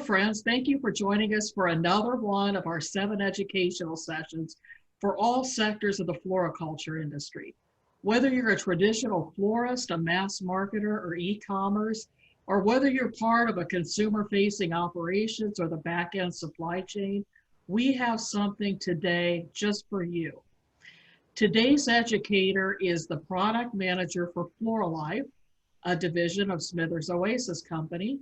friends. Thank you for joining us for another one of our 7 educational sessions for all sectors of the floriculture industry. Whether you're a traditional florist, a mass marketer, or e-commerce, or whether you're part of a consumer-facing operations or the back-end supply chain, we have something today just for you. Today's educator is the product manager for FloraLife, a division of Smithers Oasis Company.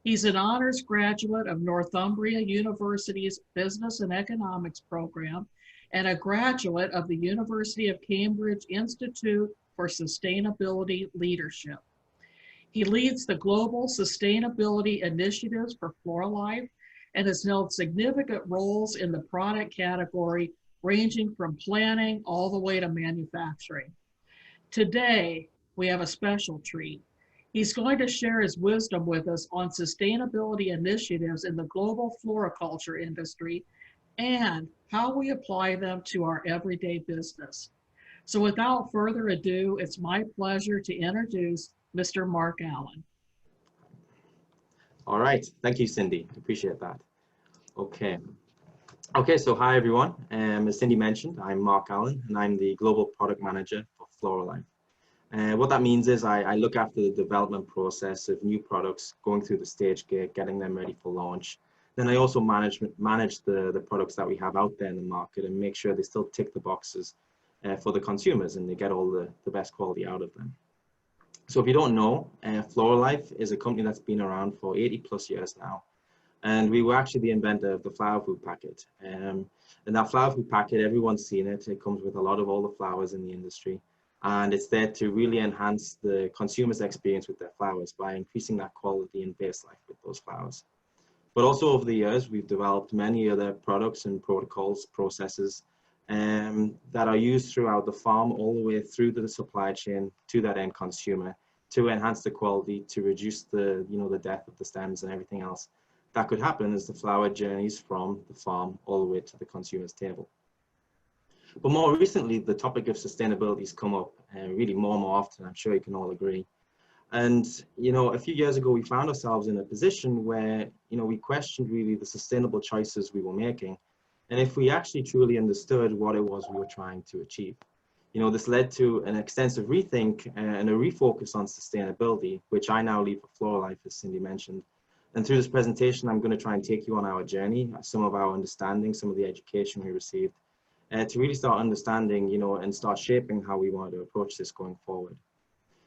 He's an honors graduate of Northumbria University's Business and Economics program and a graduate of the University of Cambridge Institute for Sustainability Leadership. He leads the global sustainability initiatives for FloraLife and has held significant roles in the product category ranging from planning all the way to manufacturing. Today, we have a special treat. He's going to share his wisdom with us on sustainability initiatives in the global floriculture industry and how we apply them to our everyday business. So without further ado, it's my pleasure to introduce Mr. Mark Allen. All right, thank you, Cindy. Appreciate that. Okay, so hi everyone. As Cindy mentioned, I'm Mark Allen and I'm the Global Product Manager for FloraLife. What that means is I look after the development process of new products, going through the stage gate, getting them ready for launch. Then I also manage the products that we have out there in the market and make sure they still tick the boxes for the consumers and they get all the best quality out of them. So if you don't know, FloraLife is a company that's been around for 80 plus years now. And we were actually the inventor of the flower food packet. And that flower food packet, everyone's seen it. It comes with a lot of all the flowers in the industry. And it's there to really enhance the consumer's experience with their flowers by increasing that quality and base life with those flowers. But also over the years, we've developed many other products and protocols, processes that are used throughout the farm all the way through to the supply chain to that end consumer to enhance the quality, to reduce the death of the stems and everything else that could happen as the flower journeys from the farm all the way to the consumer's table. But more recently, the topic of sustainability has come up really more and more often. I'm sure you can all agree. And, a few years ago, we found ourselves in a position where, we questioned really the sustainable choices we were making. And if we actually truly understood what it was we were trying to achieve. This led to an extensive rethink and a refocus on sustainability, which I now lead for FloraLife, as Cindy mentioned. And through this presentation, I'm going to try and take you on our journey, some of our understanding, some of the education we received, to really start understanding, and start shaping how we want to approach this going forward.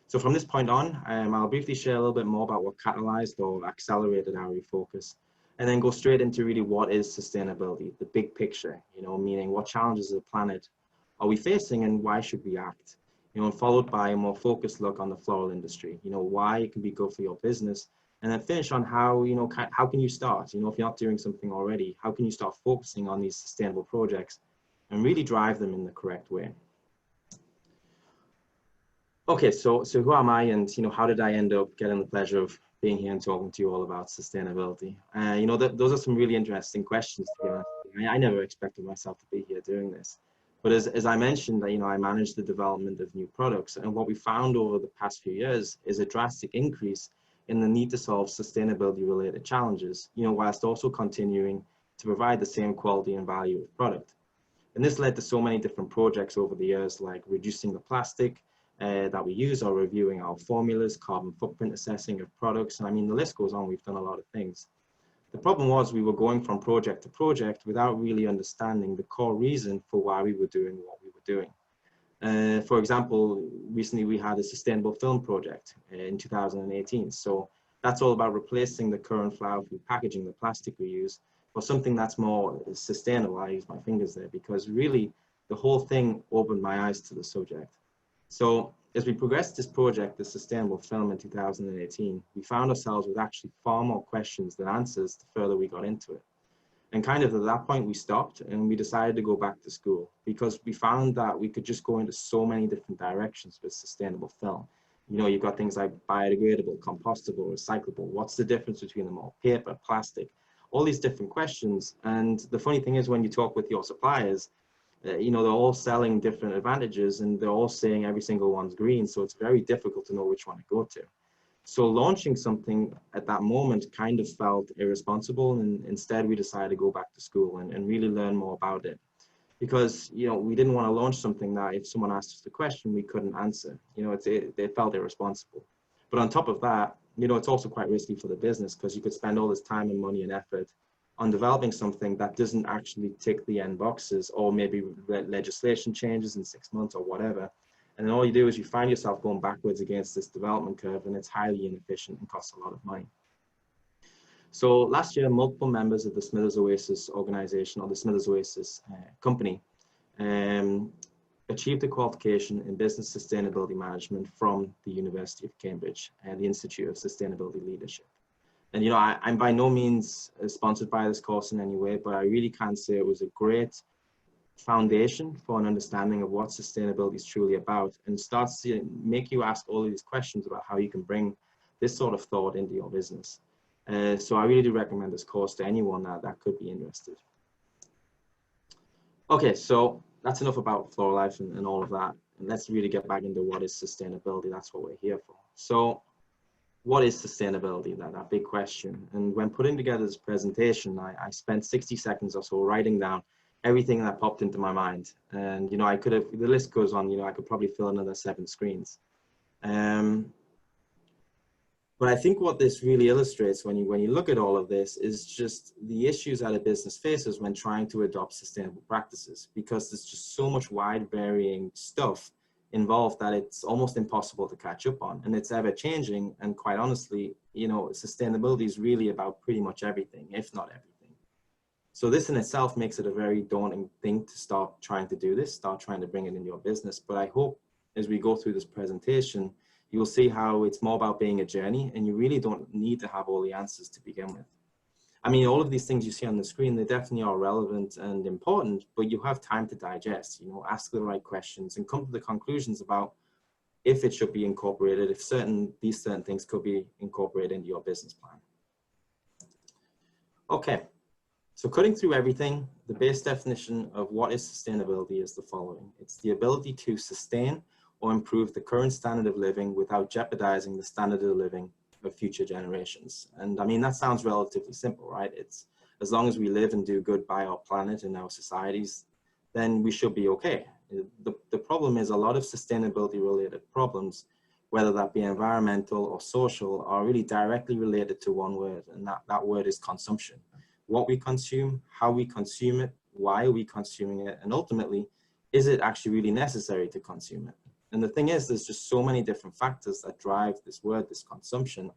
So from this point on, I'll briefly share a little bit more about what catalyzed or accelerated our refocus, and then go straight into really what is sustainability, the big picture, meaning what challenges of the planet are we facing and why should we act, and followed by a more focused look on the floral industry, why it can be good for your business, and then finish on how, how can you start, if you're not doing something already, how can you start focusing on these sustainable projects and really drive them in the correct way. Okay, so who am I, and how did I end up getting the pleasure of being here and talking to you all about sustainability? Those are some really interesting questions, to be honest. I never expected myself to be here doing this. But as I mentioned, I manage the development of new products, and what we found over the past few years is a drastic increase in the need to solve sustainability related challenges, whilst also continuing to provide the same quality and value of product. And this led to so many different projects over the years, like reducing the plastic that we use, or reviewing our formulas, carbon footprint assessing of products. And I mean, the list goes on. We've done a lot of things. The problem was we were going from project to project without really understanding the core reason for why we were doing what we were doing. For example, recently we had a sustainable film project in 2018. So that's all about replacing the current flower food packaging, the plastic we use, for something that's more sustainable. I use my fingers there because really the whole thing opened my eyes to the subject. So as we progressed this project, the sustainable film in 2018, we found ourselves with actually far more questions than answers the further we got into it. And kind of at that point we stopped and we decided to go back to school because we found that we could just go into so many different directions with sustainable film. You've got things like biodegradable, compostable, recyclable. What's the difference between them all? Paper, plastic, all these different questions. And the funny thing is when you talk with your suppliers, they're all selling different advantages and they're all saying every single one's green. So it's very difficult to know which one to go to. So launching something at that moment kind of felt irresponsible, and instead we decided to go back to school and really learn more about it. Because, you know, we didn't want to launch something that if someone asked us the question, we couldn't answer. You know, it felt irresponsible. But on top of that, you know, it's also quite risky for the business, because you could spend all this time and money and effort on developing something that doesn't actually tick the end boxes, or maybe legislation changes in 6 months or whatever. And then all you do is you find yourself going backwards against this development curve, and it's highly inefficient and costs a lot of money. So last year, multiple members of the Smithers Oasis organization, or the Smithers Oasis company, achieved a qualification in business sustainability management from the University of Cambridge and the Institute of Sustainability Leadership. And, you know, I'm by no means sponsored by this course in any way, but I really can say it was a great foundation for an understanding of what sustainability is truly about, and starts to make you ask all of these questions about how you can bring this sort of thought into your business. So I really do recommend this course to anyone that could be interested. Okay, so that's enough about FloraLife and all of that. And let's really get back into what is sustainability. That's what we're here for. So what is sustainability? That big question. And when putting together this presentation, I spent 60 seconds or so writing down everything that popped into my mind. And, you know, I could have, the list goes on, you know, I could probably fill another 7 screens. But I think what this really illustrates when you look at all of this is just the issues that a business faces when trying to adopt sustainable practices, because there's just so much wide varying stuff involved that it's almost impossible to catch up on, and it's ever changing. And quite honestly, you know, sustainability is really about pretty much everything, if not everything. So this in itself makes it a very daunting thing to start trying to do this, start trying to bring it in your business. But I hope as we go through this presentation, you'll see how it's more about being a journey, and you really don't need to have all the answers to begin with. I mean, all of these things you see on the screen, they definitely are relevant and important, but you have time to digest, you know, ask the right questions and come to the conclusions about if it should be incorporated, if these certain things could be incorporated into your business plan. Okay, so cutting through everything, the base definition of what is sustainability is the following. It's the ability to sustain or improve the current standard of living without jeopardizing the standard of living of future generations. And I mean, that sounds relatively simple, right? It's as long as we live and do good by our planet and our societies, then we should be okay. The problem is a lot of sustainability related problems, whether that be environmental or social, are really directly related to one word, and that word is consumption. What we consume, how we consume it, why are we consuming it, and ultimately, is it actually really necessary to consume it? And the thing is, there's just so many different factors that drive this word, this consumption.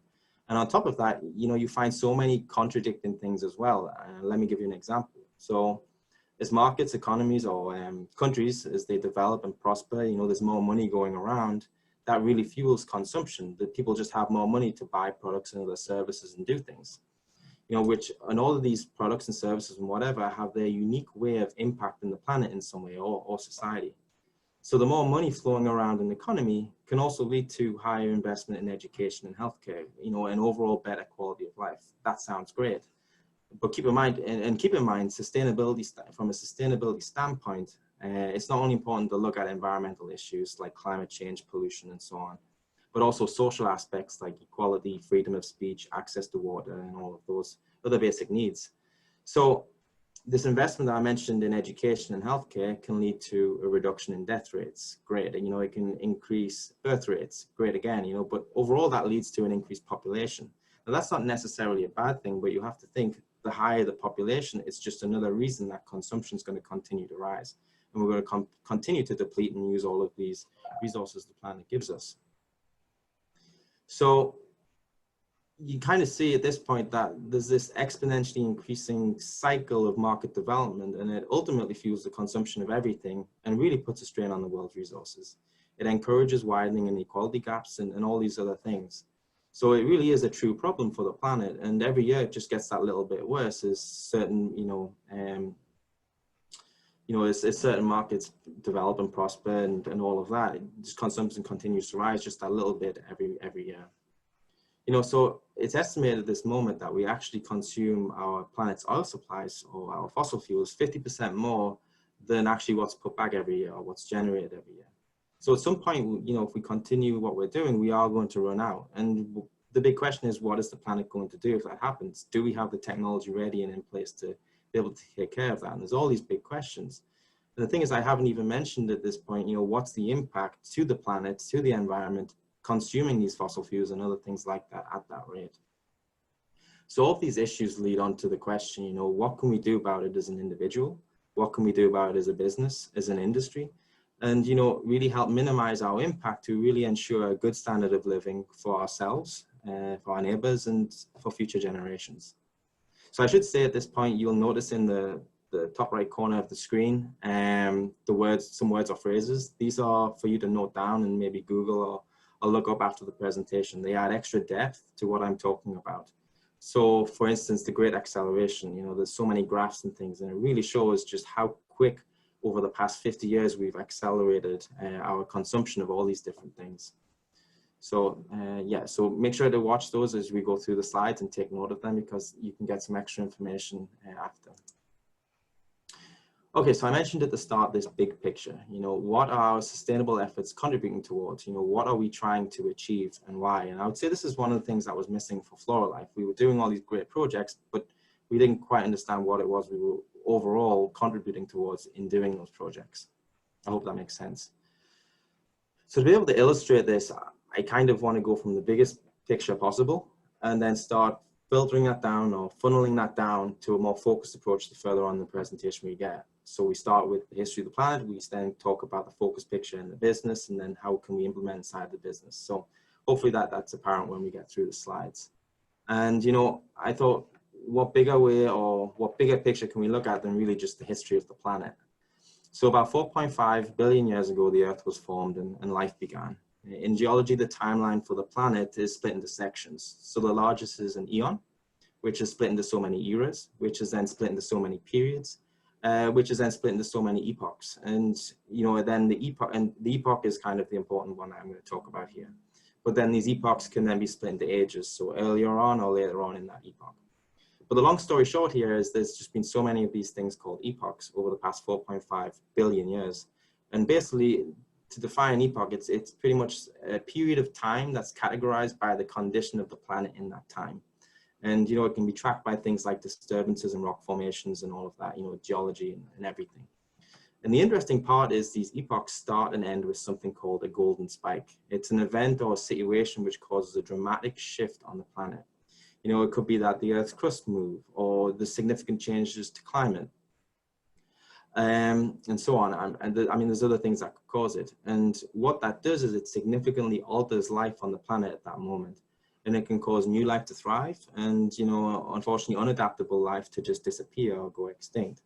And on top of that, you know, you find so many contradicting things as well. Let me give you an example. So as markets, economies, or countries, as they develop and prosper, you know, there's more money going around, that really fuels consumption, that people just have more money to buy products and other services and do things. You know, and all of these products and services and whatever have their unique way of impacting the planet in some way, or society. So the more money flowing around in the economy can also lead to higher investment in education and healthcare, you know, and overall better quality of life. That sounds great. But keep in mind, sustainability, from a sustainability standpoint, it's not only important to look at environmental issues like climate change, pollution, and so on, but also social aspects like equality, freedom of speech, access to water, and all of those other basic needs. So this investment that I mentioned in education and healthcare can lead to a reduction in death rates. Great. And, you know, it can increase birth rates. Great again, you know, but overall that leads to an increased population. Now that's not necessarily a bad thing, but you have to think the higher the population, it's just another reason that consumption is going to continue to rise. And we're going to continue to deplete and use all of these resources the planet gives us. So you kind of see at this point that there's this exponentially increasing cycle of market development, and it ultimately fuels the consumption of everything and really puts a strain on the world's resources. It encourages widening inequality gaps and all these other things. So it really is a true problem for the planet, and every year it just gets that little bit worse as certain, as certain markets develop and prosper and all of that, just consumption continues to rise just a little bit every year. You know, so it's estimated at this moment that we actually consume our planet's oil supplies or our fossil fuels 50% more than actually what's put back every year or what's generated every year. So at some point, you know, if we continue what we're doing, we are going to run out. And the big question is, what is the planet going to do if that happens? Do we have the technology ready and in place to be able to take care of that? And there's all these big questions. And the thing is, I haven't even mentioned at this point, you know, what's the impact to the planet, to the environment, consuming these fossil fuels and other things like that at that rate. So all of these issues lead on to the question, you know, what can we do about it as an individual? What can we do about it as a business, as an industry? And, you know, really help minimize our impact to really ensure a good standard of living for ourselves, for our neighbors, and for future generations. So I should say at this point, you'll notice in the top right corner of the screen, some words or phrases. These are for you to note down and maybe Google or look up after the presentation. They add extra depth to what I'm talking about. So for instance, the great acceleration, you know, there's so many graphs and things, and it really shows just how quick over the past 50 years we've accelerated our consumption of all these different things. So yeah, so make sure to watch those as we go through the slides and take note of them, because you can get some extra information after. Okay, so I mentioned at the start this big picture, you know, what are our sustainable efforts contributing towards, you know, what are we trying to achieve and why? And I would say this is one of the things that was missing for FloraLife. We were doing all these great projects, but we didn't quite understand what it was we were overall contributing towards in doing those projects. I hope that makes sense. So to be able to illustrate this, I kind of want to go from the biggest picture possible and then start filtering that down or funneling that down to a more focused approach the further on in the presentation we get. So we start with the history of the planet, we then talk about the focus picture in the business, and then how can we implement inside the business. So hopefully that's apparent when we get through the slides. And, you know, I thought, what bigger way or what bigger picture can we look at than really just the history of the planet? So about 4.5 billion years ago, the Earth was formed and life began. In geology, the timeline for the planet is split into sections. So the largest is an eon, which is split into so many eras, which is then split into so many periods, which is then split into so many epochs. And, you know, then the epoch is kind of the important one I'm going to talk about here. But then these epochs can then be split into ages, so earlier on or later on in that epoch. But the long story short here is there's just been so many of these things called epochs over the past 4.5 billion years. And basically, to define an epoch, it's pretty much a period of time that's categorized by the condition of the planet in that time. And, you know, it can be tracked by things like disturbances and rock formations and all of that, you know, geology and everything. And the interesting part is these epochs start and end with something called a golden spike. It's an event or a situation which causes a dramatic shift on the planet. You know, it could be that the Earth's crust move or the significant changes to climate. And so on. I mean, there's other things that could cause it. And what that does is it significantly alters life on the planet at that moment. And it can cause new life to thrive and, you know, unfortunately, unadaptable life to just disappear or go extinct.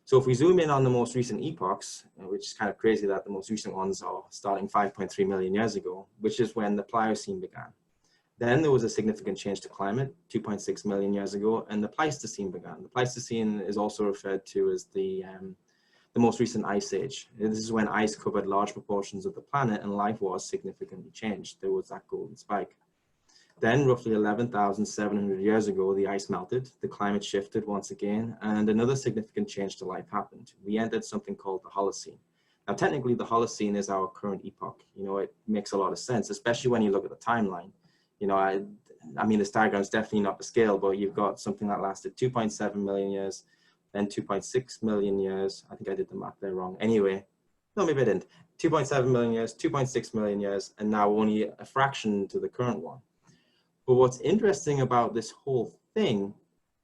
So if we zoom in on the most recent epochs, which is kind of crazy that the most recent ones are starting 5.3 million years ago, which is when the Pliocene began. Then there was a significant change to climate 2.6 million years ago, and the Pleistocene began. The Pleistocene is also referred to as the most recent ice age. This is when ice covered large proportions of the planet and life was significantly changed. There was that golden spike. Then roughly 11,700 years ago, the ice melted, the climate shifted once again, and another significant change to life happened. We entered something called the Holocene. Now, technically, the Holocene is our current epoch. You know, it makes a lot of sense, especially when you look at the timeline. You know, I mean, this diagram is definitely not the scale, but you've got something that lasted 2.7 million years, then 2.6 million years. I think I did the math there wrong. Anyway, no, maybe I didn't. 2.7 million years, 2.6 million years, and now only a fraction to the current one. But what's interesting about this whole thing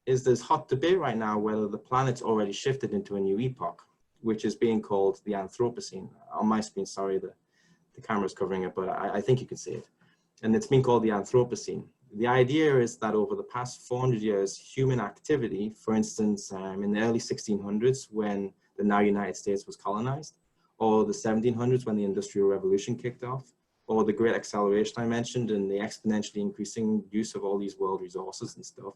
is there's hot debate right now whether the planet's already shifted into a new epoch, which is being called the Anthropocene. On my screen, sorry, the camera's covering it, but I think you can see it. And it's been called the Anthropocene. The idea is that over the past 400 years, human activity, for instance, in the early 1600s, when the now United States was colonized, or the 1700s when the Industrial Revolution kicked off, or the great acceleration I mentioned and the exponentially increasing use of all these world resources and stuff,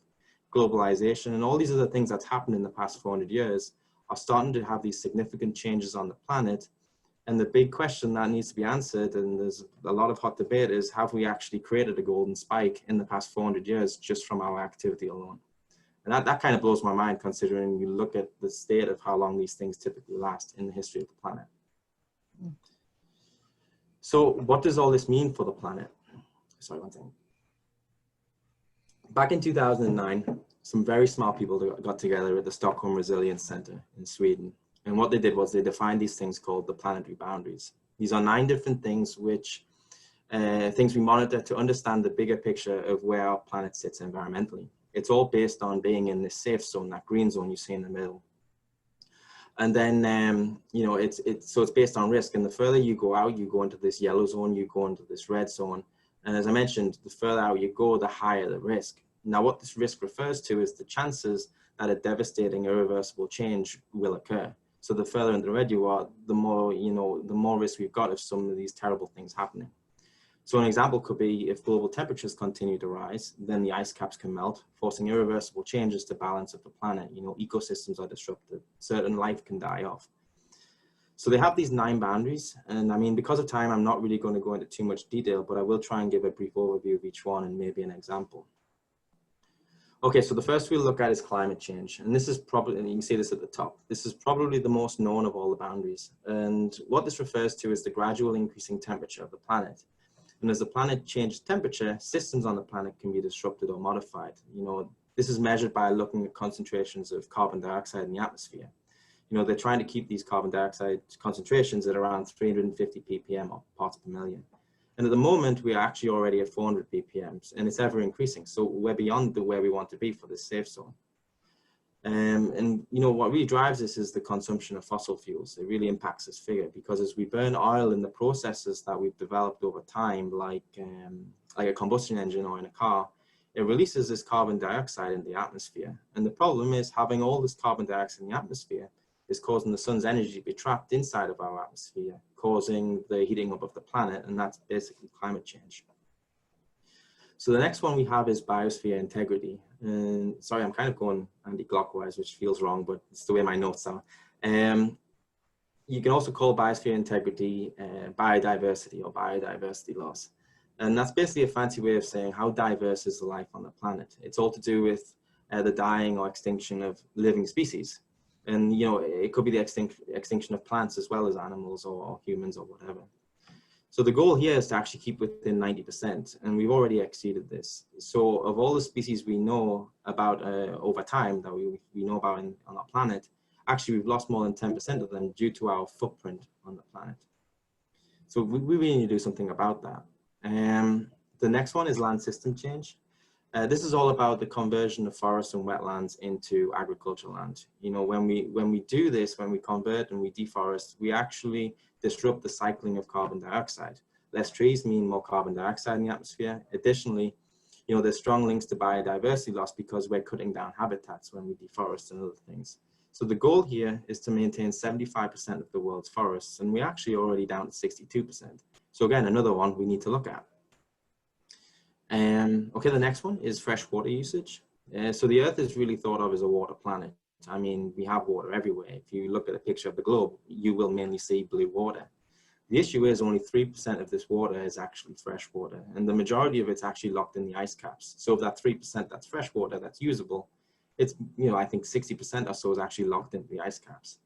globalization, and all these other things that's happened in the past 400 years are starting to have these significant changes on the planet. And the big question that needs to be answered, and there's a lot of hot debate, is have we actually created a golden spike in the past 400 years just from our activity alone? And that kind of blows my mind, considering you look at the state of how long these things typically last in the history of the planet. So what does all this mean for the planet? Sorry, one second. Back in 2009, some very smart people got together at the Stockholm Resilience Center in Sweden. And what they did was they defined these things called the planetary boundaries. These are 9 different things things we monitor to understand the bigger picture of where our planet sits environmentally. It's all based on being in this safe zone, that green zone you see in the middle. And then, you know, it's based on risk. And the further you go out, you go into this yellow zone, you go into this red zone. And as I mentioned, the further out you go, the higher the risk. Now, what this risk refers to is the chances that a devastating, irreversible change will occur. So the further in the red you are, the more, you know, the more risk we've got of some of these terrible things happening. So an example could be if global temperatures continue to rise, then the ice caps can melt, forcing irreversible changes to balance of the planet. You know, ecosystems are disrupted, certain life can die off. So they have these 9 boundaries. And I mean, because of time, I'm not really going to go into too much detail, but I will try and give a brief overview of each one and maybe an example. Okay, so the first we'll look at is climate change. And this is probably, and you can see this at the top, this is probably the most known of all the boundaries. And what this refers to is the gradual increasing temperature of the planet. And as the planet changes temperature, systems on the planet can be disrupted or modified. You know, this is measured by looking at concentrations of carbon dioxide in the atmosphere. You know, they're trying to keep these carbon dioxide concentrations at around 350 ppm or parts per million. And at the moment, we are actually already at 400 ppm, and it's ever increasing. So we're beyond where we want to be for this safe zone. And you know, what really drives this is the consumption of fossil fuels. It really impacts this figure because as we burn oil in the processes that we've developed over time, like a combustion engine or in a car, it releases this carbon dioxide in the atmosphere. And the problem is having all this carbon dioxide in the atmosphere is causing the sun's energy to be trapped inside of our atmosphere, causing the heating up of the planet, and that's basically climate change. So the next one we have is biosphere integrity. And sorry, I'm kind of going anti-clockwise, which feels wrong, but it's the way my notes are. You can also call biosphere integrity biodiversity or biodiversity loss. And that's basically a fancy way of saying how diverse is the life on the planet. It's all to do with the dying or extinction of living species. And, you know, it could be the extinction of plants as well as animals or humans or whatever. So the goal here is to actually keep within 90%, and we've already exceeded this. So of all the species we know about over time that we know about on our planet, actually we've lost more than 10% of them due to our footprint on the planet. So we really need to do something about that. The next one is land system change. This is all about the conversion of forests and wetlands into agricultural land. You know, when we do this, when we convert and we deforest, we actually disrupt the cycling of carbon dioxide. Less trees mean more carbon dioxide in the atmosphere. Additionally, you know, there's strong links to biodiversity loss because we're cutting down habitats when we deforest and other things. So the goal here is to maintain 75% of the world's forests, and we're actually already down to 62%. So again, another one we need to look at. Okay, the next one is fresh water usage. So the Earth is really thought of as a water planet. I mean, we have water everywhere. If you look at a picture of the globe, you will mainly see blue water. The issue is only 3% of this water is actually fresh water, and the majority of it's actually locked in the ice caps. So of that 3% that's fresh water that's usable, it's, you know, I think 60% or so is actually locked into the ice caps.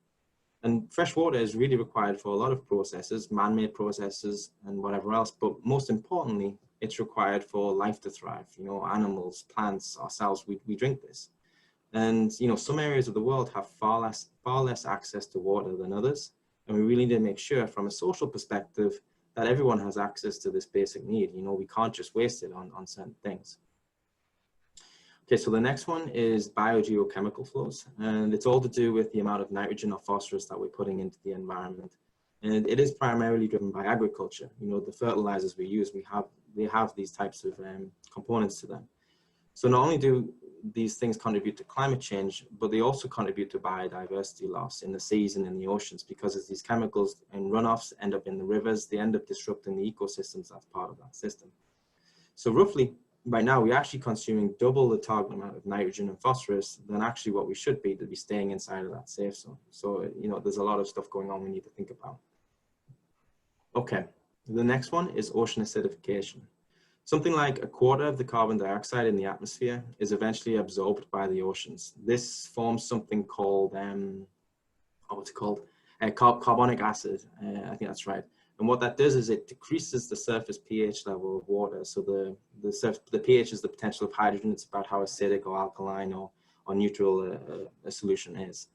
And fresh water is really required for a lot of processes, man-made processes and whatever else, but most importantly, it's required for life to thrive. You know, animals, plants, ourselves, we drink this. And, you know, some areas of the world have far less access to water than others. And we really need to make sure from a social perspective that everyone has access to this basic need. You know, we can't just waste it on certain things. Okay, so the next one is biogeochemical flows. And it's all to do with the amount of nitrogen or phosphorus that we're putting into the environment. And it is primarily driven by agriculture. You know, the fertilizers we use, they have these types of components to them. So not only do these things contribute to climate change, but they also contribute to biodiversity loss in the seas and in the oceans, because as these chemicals and runoffs end up in the rivers, they end up disrupting the ecosystems that's part of that system. So roughly, right now, we're actually consuming double the target amount of nitrogen and phosphorus than actually what we should be to be staying inside of that safe zone. So, you know, there's a lot of stuff going on we need to think about. Okay, the next one is ocean acidification. Something like a quarter of the carbon dioxide in the atmosphere is eventually absorbed by the oceans. This forms something called, what's it called? Carbonic acid, I think that's right. And what that does is it decreases the surface pH level of water. So the pH is the potential of hydrogen. It's about how acidic or alkaline or neutral a solution is.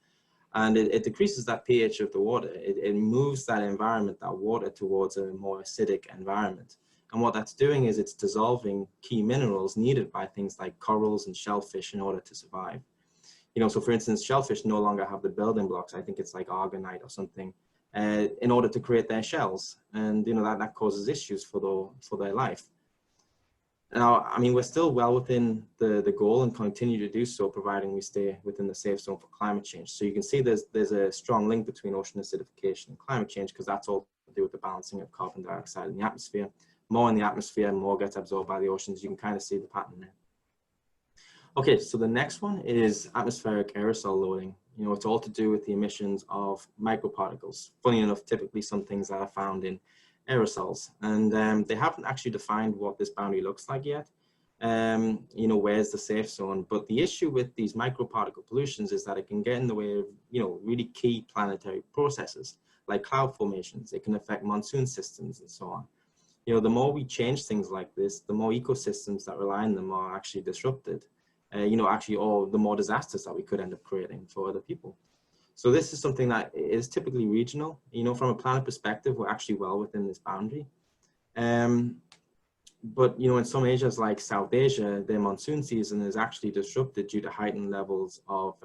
And it decreases that pH of the water. It moves that environment, that water, towards a more acidic environment. And what that's doing is it's dissolving key minerals needed by things like corals and shellfish in order to survive. You know, so for instance, shellfish no longer have the building blocks. I think it's like argonite or something, in order to create their shells. And, you know, that causes issues for their life. Now, I mean, we're still well within the goal and continue to do so, providing we stay within the safe zone for climate change. So you can see there's a strong link between ocean acidification and climate change, because that's all to do with the balancing of carbon dioxide in the atmosphere. More in the atmosphere, more gets absorbed by the oceans. You can kind of see the pattern there. Okay, so the next one is atmospheric aerosol loading. You know, it's all to do with the emissions of microparticles. Funny enough, typically some things that are found in aerosols, and they haven't actually defined what this boundary looks like yet. You know, where's the safe zone? But the issue with these microparticle pollutions is that it can get in the way of, you know, really key planetary processes like cloud formations. It can affect monsoon systems and so on. You know, the more we change things like this, the more ecosystems that rely on them are actually disrupted. You know, actually, or the more disasters that we could end up creating for other people. So this is something that is typically regional. You know, from a planet perspective, we're actually well within this boundary. But, you know, in some areas like South Asia, their monsoon season is actually disrupted due to heightened levels of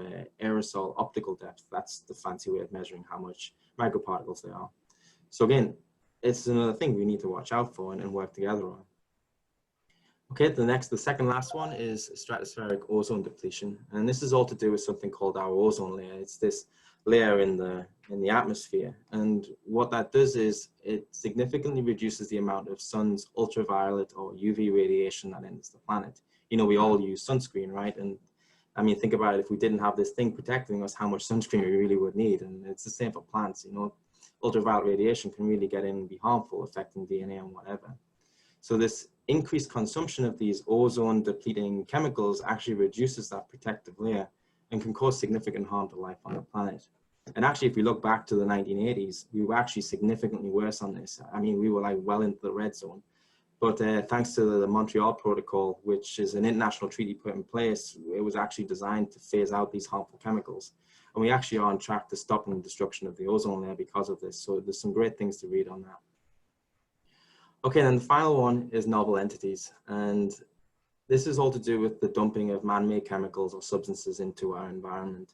aerosol optical depth. That's the fancy way of measuring how much microparticles there are. So again, it's another thing we need to watch out for and work together on. Okay, the second last one is stratospheric ozone depletion. And this is all to do with something called our ozone layer. It's this layer in the atmosphere. And what that does is it significantly reduces the amount of sun's ultraviolet or UV radiation that enters the planet. You know, we all use sunscreen, right? And I mean, think about it, if we didn't have this thing protecting us, how much sunscreen we really would need. And it's the same for plants, you know. Ultraviolet radiation can really get in and be harmful, affecting DNA and whatever. So this increased consumption of these ozone depleting chemicals actually reduces that protective layer and can cause significant harm to life on the planet. And actually, if we look back to the 1980s, we were actually significantly worse on this. I mean, we were like well into the red zone. But thanks to the Montreal Protocol, which is an international treaty put in place, it was actually designed to phase out these harmful chemicals. And we actually are on track to stopping the destruction of the ozone layer because of this. So there's some great things to read on that. Okay, then the final one is novel entities. And this is all to do with the dumping of man-made chemicals or substances into our environment.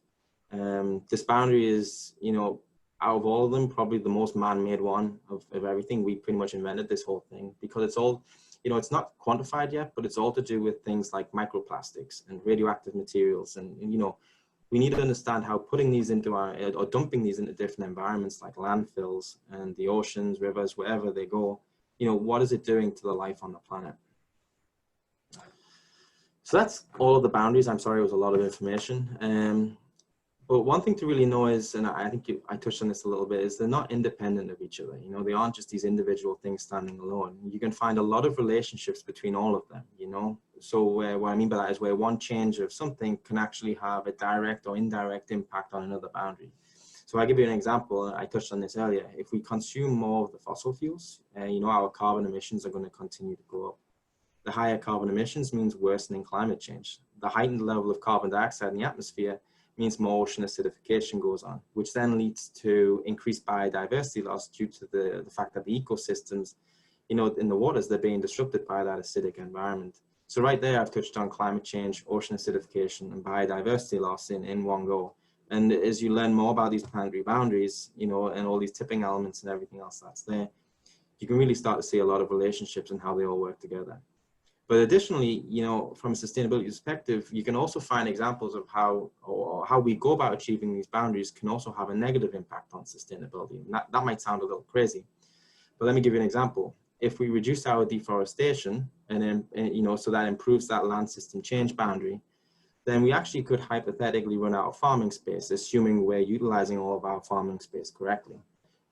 This boundary is, you know, out of all of them, probably the most man-made one of everything. We pretty much invented this whole thing because it's all, you know, it's not quantified yet, but it's all to do with things like microplastics and radioactive materials. And you know, we need to understand how putting these into our, or dumping these into different environments like landfills and the oceans, rivers, wherever they go, you know, what is it doing to the life on the planet? So that's all of the boundaries. I'm sorry, it was a lot of information. But one thing to really know is, and I think I touched on this a little bit, is they're not independent of each other. You know, they aren't just these individual things standing alone. You can find a lot of relationships between all of them, you know. So what I mean by that is where one change of something can actually have a direct or indirect impact on another boundary. So I'll give you an example. I touched on this earlier. If we consume more of the fossil fuels, you know, our carbon emissions are going to continue to go up. The higher carbon emissions means worsening climate change. The heightened level of carbon dioxide in the atmosphere means more ocean acidification goes on, which then leads to increased biodiversity loss due to the fact that the ecosystems, you know, in the waters, they're being disrupted by that acidic environment. So right there, I've touched on climate change, ocean acidification, and biodiversity loss in one go. And as you learn more about these planetary boundaries, you know, and all these tipping elements and everything else that's there, you can really start to see a lot of relationships and how they all work together. But additionally, you know, from a sustainability perspective, you can also find examples of how we go about achieving these boundaries can also have a negative impact on sustainability. And that might sound a little crazy, but let me give you an example. If we reduce our deforestation and you know, so that improves that land system change boundary, then we actually could hypothetically run out of farming space, assuming we're utilizing all of our farming space correctly.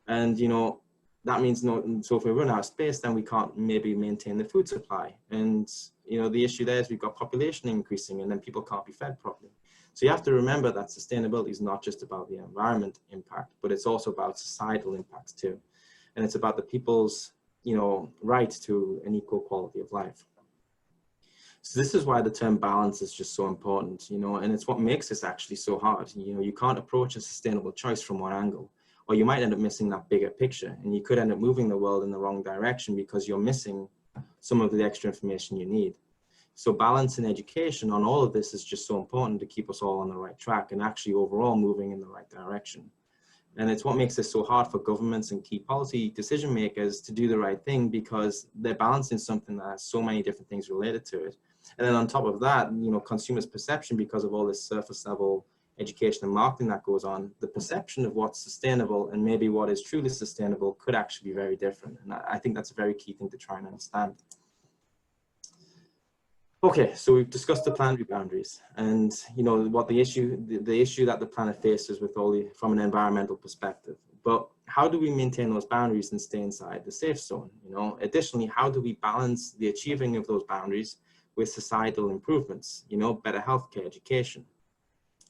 And, you know, that means so if we run out of space, then we can't maybe maintain the food supply. And, you know, the issue there is we've got population increasing and then people can't be fed properly. So you have to remember that sustainability is not just about the environment impact, but it's also about societal impacts too. and it's about the people's, right to an equal quality of life. So this is why the term balance is just so important, and it's what makes this actually so hard. You can't approach a sustainable choice from one angle, or you might end up missing that bigger picture, and you could end up moving the world in the wrong direction because you're missing some of the extra information you need. So balance in education on all of this is just so important to keep us all on the right track and actually overall moving in the right direction. And it's what makes this so hard for governments and key policy decision makers to do the right thing, because they're balancing something that has so many different things related to it. And then on top of that, consumers' perception, because of all this surface level education and marketing that goes on, the perception of what's sustainable and maybe what is truly sustainable could actually be very different. And I think that's a very key thing to try and understand. Okay, so we've discussed the planetary boundaries and what the issue that the planet faces with from an environmental perspective. But how do we maintain those boundaries and stay inside the safe zone? Additionally, how do we balance the achieving of those boundaries with societal improvements, better healthcare, education?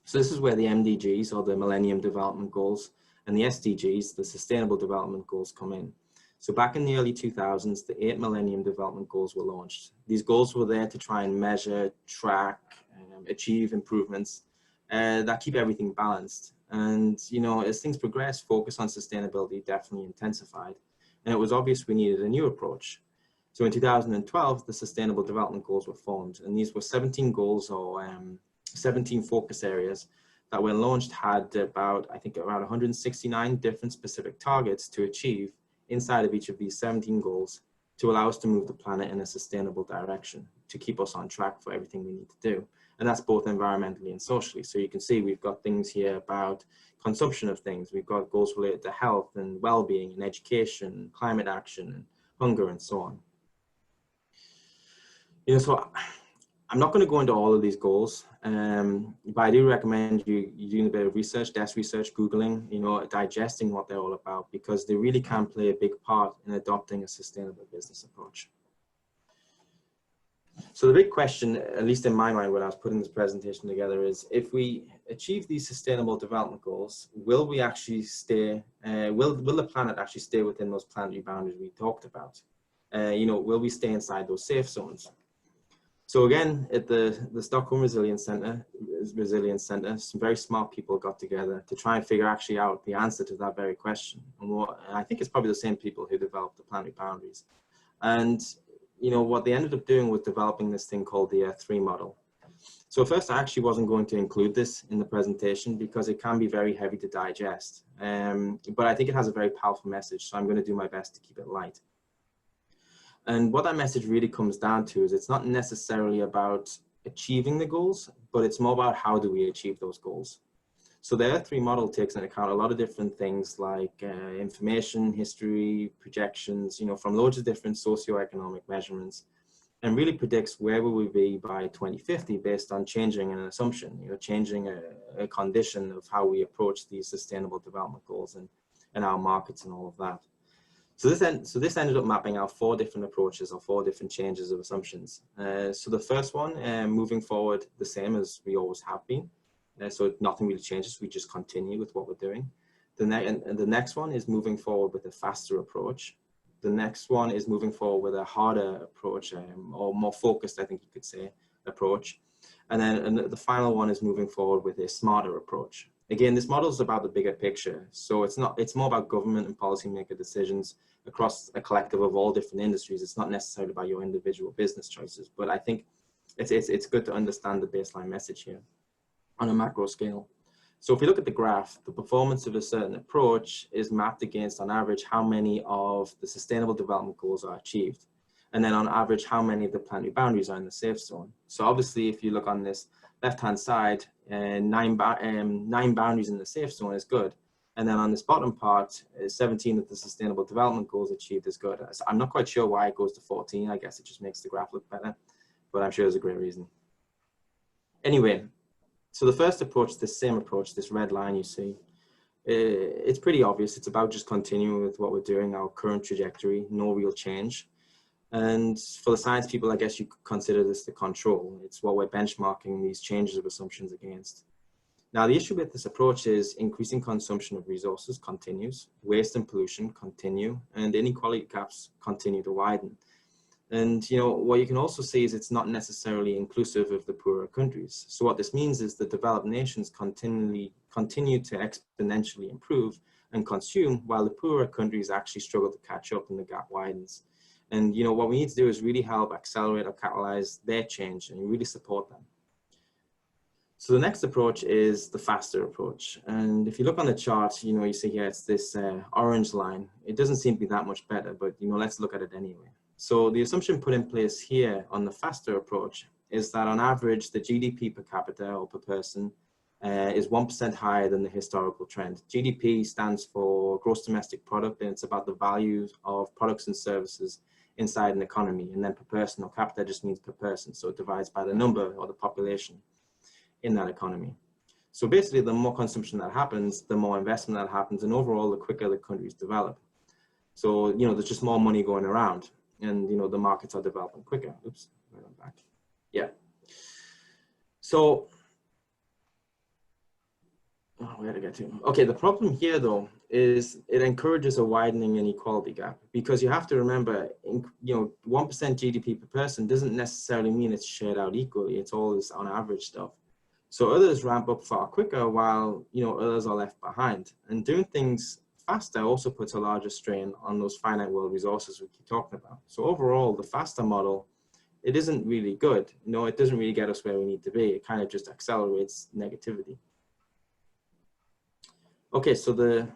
So this is where the MDGs, or the Millennium Development Goals, and the SDGs, the Sustainable Development Goals, come in. So back in the early 2000s, the 8 Millennium Development Goals were launched. These goals were there to try and measure, track, achieve improvements that keep everything balanced. And, as things progressed, focus on sustainability definitely intensified. And it was obvious we needed a new approach. So in 2012, the Sustainable Development Goals were formed. And these were 17 goals, or 17 focus areas that, when launched, had about 169 different specific targets to achieve inside of each of these 17 goals to allow us to move the planet in a sustainable direction, to keep us on track for everything we need to do. And that's both environmentally and socially. So you can see we've got things here about consumption of things. We've got goals related to health and well-being and education, climate action, and hunger, and so on. So I'm not going to go into all of these goals, but I do recommend you doing a bit of research, desk research, Googling, digesting what they're all about, because they really can play a big part in adopting a sustainable business approach. So the big question, at least in my mind when I was putting this presentation together, is if we achieve these sustainable development goals, will we actually stay, will the planet actually stay within those planetary boundaries we talked about? Will we stay inside those safe zones? So again, at the Stockholm Resilience Center, some very smart people got together to try and figure out the answer to that very question. And I think it's probably the same people who developed the planetary boundaries. And what they ended up doing was developing this thing called the Earth-3 model. So first, I actually wasn't going to include this in the presentation because it can be very heavy to digest. But I think it has a very powerful message, so I'm going to do my best to keep it light. And what that message really comes down to is it's not necessarily about achieving the goals, but it's more about how do we achieve those goals. So the Earth-3 model takes into account a lot of different things like information, history, projections, from loads of different socioeconomic measurements, and really predicts where will we be by 2050 based on changing an assumption, changing a condition of how we approach these sustainable development goals and our markets and all of that. So this ended up mapping out 4 different approaches, or 4 different changes of assumptions. So the first one, moving forward the same as we always have been. So nothing really changes, we just continue with what we're doing. The next one is moving forward with a faster approach. The next one is moving forward with a harder approach, or more focused, I think you could say, approach. And then the final one is moving forward with a smarter approach. Again, this model is about the bigger picture. So it's more about government and policymaker decisions across a collective of all different industries. It's not necessarily about your individual business choices, but I think it's good to understand the baseline message here on a macro scale. So if we look at the graph, the performance of a certain approach is mapped against, on average, how many of the sustainable development goals are achieved. And then on average, how many of the planetary boundaries are in the safe zone. So obviously, if you look on this left-hand side, 9 boundaries in the safe zone is good. And then on this bottom part, 17 of the sustainable development goals achieved is good. So I'm not quite sure why it goes to 14. I guess it just makes the graph look better, but I'm sure there's a great reason. Anyway, so the first approach, this same approach, this red line you see, it's pretty obvious. It's about just continuing with what we're doing, our current trajectory, no real change. And for the science people, I guess you could consider this the control. It's what we're benchmarking these changes of assumptions against. Now, the issue with this approach is increasing consumption of resources continues, waste and pollution continue, and inequality gaps continue to widen. And what you can also see is it's not necessarily inclusive of the poorer countries. So what this means is the developed nations continue to exponentially improve and consume, while the poorer countries actually struggle to catch up and the gap widens. And what we need to do is really help accelerate or catalyze their change and really support them. So the next approach is the faster approach. And if you look on the chart, you see here, it's this orange line. It doesn't seem to be that much better, but let's look at it anyway. So the assumption put in place here on the faster approach is that on average, the GDP per capita or per person is 1% higher than the historical trend. GDP stands for gross domestic product, and it's about the value of products and services inside an economy. And then per person or capita just means per person. So it divides by the number or the population in that economy. So basically, the more consumption that happens, the more investment that happens, and overall, the quicker the countries develop. So, there's just more money going around, and, the markets are developing quicker. Oops, right on back. Yeah. So, where to get to? Okay, the problem here, though, is it encourages a widening inequality gap, because you have to remember, 1% GDP per person doesn't necessarily mean it's shared out equally. It's all this on average stuff. So others ramp up far quicker while, others are left behind. And doing things faster also puts a larger strain on those finite world resources we keep talking about. So overall, the faster model, it isn't really good. It doesn't really get us where we need to be. It kind of just accelerates negativity. Okay, so the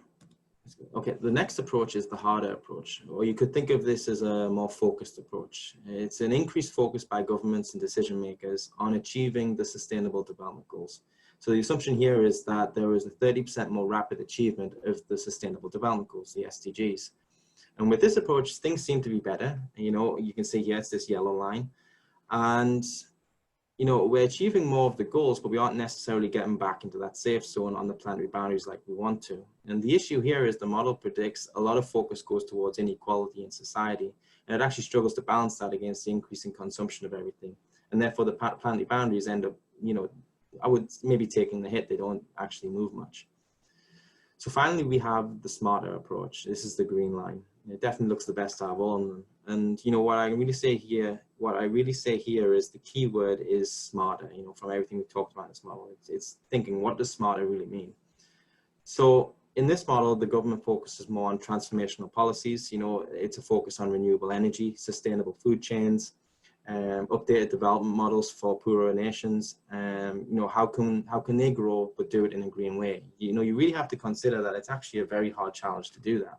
next approach is the harder approach, or you could think of this as a more focused approach. It's an increased focus by governments and decision makers on achieving the Sustainable Development Goals. So the assumption here is that there is a 30% more rapid achievement of the Sustainable Development Goals, the SDGs. And with this approach, things seem to be better. You can see here, it's this yellow line. And we're achieving more of the goals, but we aren't necessarily getting back into that safe zone on the planetary boundaries like we want to. And the issue here is the model predicts a lot of focus goes towards inequality in society, and it actually struggles to balance that against the increasing consumption of everything. And therefore, the planetary boundaries end up, I would maybe taking the hit. They don't actually move much. So finally, we have the smarter approach. This is the green line. It definitely looks the best out of all of them. And what I really say here is the key word is smarter. From everything we've talked about in this model, it's thinking, what does smarter really mean? So in this model, the government focuses more on transformational policies. It's a focus on renewable energy, sustainable food chains, updated development models for poorer nations. How can they grow but do it in a green way? You really have to consider that it's actually a very hard challenge to do that.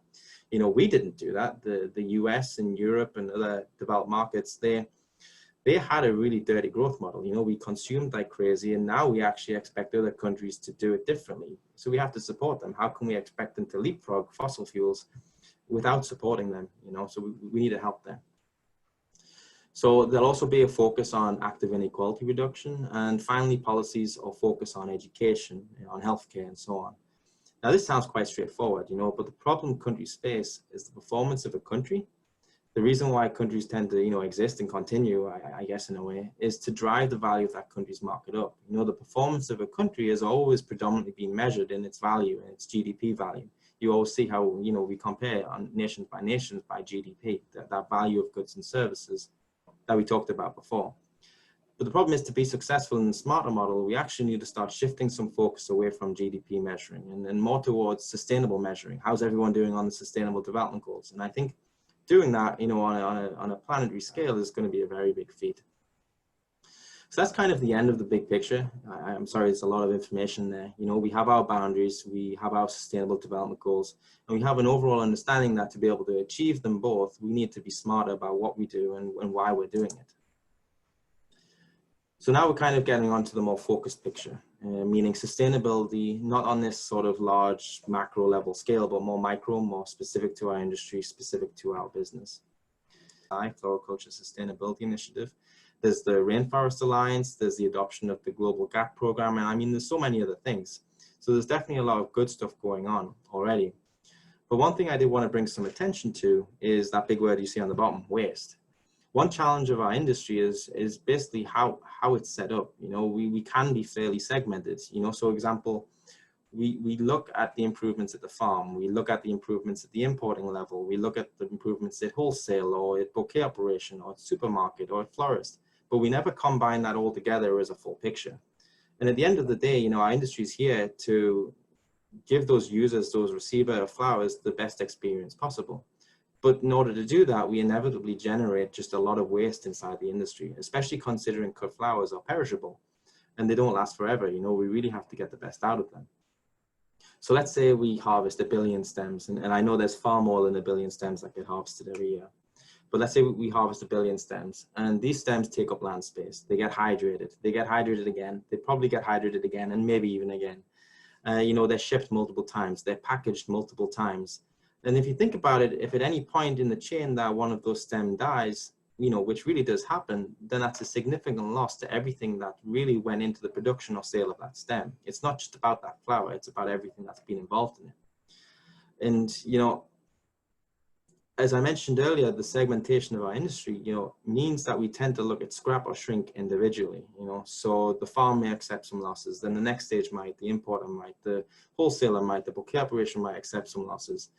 We didn't do that. The US and Europe and other developed markets, they had a really dirty growth model. We consumed like crazy, and now we actually expect other countries to do it differently. So we have to support them. How can we expect them to leapfrog fossil fuels without supporting them? So we need to help them. So there'll also be a focus on active inequality reduction, and finally policies or focus on education, on healthcare and so on. Now this sounds quite straightforward, but the problem countries face is the performance of a country. The reason why countries tend to, exist and continue, I guess in a way, is to drive the value of that country's market up. The performance of a country has always predominantly been measured in its value and its GDP value. You always see how, we compare on nations by GDP, that value of goods and services that we talked about before. But the problem is, to be successful in the smarter model, we actually need to start shifting some focus away from GDP measuring and more towards sustainable measuring. How's everyone doing on the Sustainable Development Goals? And I think doing that, on a planetary scale is going to be a very big feat. So that's kind of the end of the big picture. I'm sorry, it's a lot of information there. We have our boundaries, we have our Sustainable Development Goals, and we have an overall understanding that to be able to achieve them both, we need to be smarter about what we do and why we're doing it. So now we're kind of getting onto the more focused picture, meaning sustainability, not on this sort of large macro level scale, but more micro, more specific to our industry, specific to our business. Floriculture Sustainability Initiative. There's the Rainforest Alliance, there's the adoption of the Global Gap Program, and I mean, there's so many other things. So there's definitely a lot of good stuff going on already. But one thing I did want to bring some attention to is that big word you see on the bottom, waste. One challenge of our industry is basically how it's set up. You know, we can be fairly segmented, you know. So example, we look at the improvements at the farm, we look at the improvements at the importing level, we look at the improvements at wholesale or at bouquet operation or at supermarket or at florist, but we never combine that all together as a full picture. And at the end of the day, you know, our industry is here to give those users, those receiver of flowers, the best experience possible. But in order to do that, we inevitably generate just a lot of waste inside the industry, especially considering cut flowers are perishable and they don't last forever. You know, we really have to get the best out of them. So let's say we harvest 1 billion stems, and I know there's far more than 1 billion stems that get harvested every year. But let's say we harvest 1 billion stems, and these stems take up land space. They get hydrated again, they probably get hydrated again, and maybe even again. You know, they're shipped multiple times, they're packaged multiple times. And if you think about it, if at any point in the chain that one of those stems dies, you know, which really does happen, then that's a significant loss to everything that really went into the production or sale of that stem. It's not just about that flower, it's about everything that's been involved in it. And, you know, as I mentioned earlier, the segmentation of our industry, you know, means that we tend to look at scrap or shrink individually, you know. So the farm may accept some losses, then the next stage might, the importer might, the wholesaler might, the bouquet operation might accept some losses.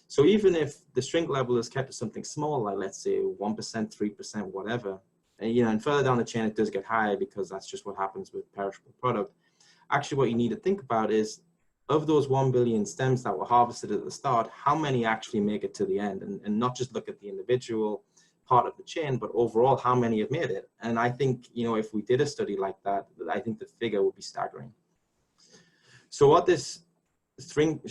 So even if the shrink level is kept to something small, like let's say 1%, 3%, whatever, and, you know, and further down the chain, it does get higher because that's just what happens with perishable product. Actually, what you need to think about is, of those 1 billion stems that were harvested at the start, how many actually make it to the end? And not just look at the individual part of the chain, but overall, how many have made it? And I think, you know, if we did a study like that, I think the figure would be staggering. So what this shrink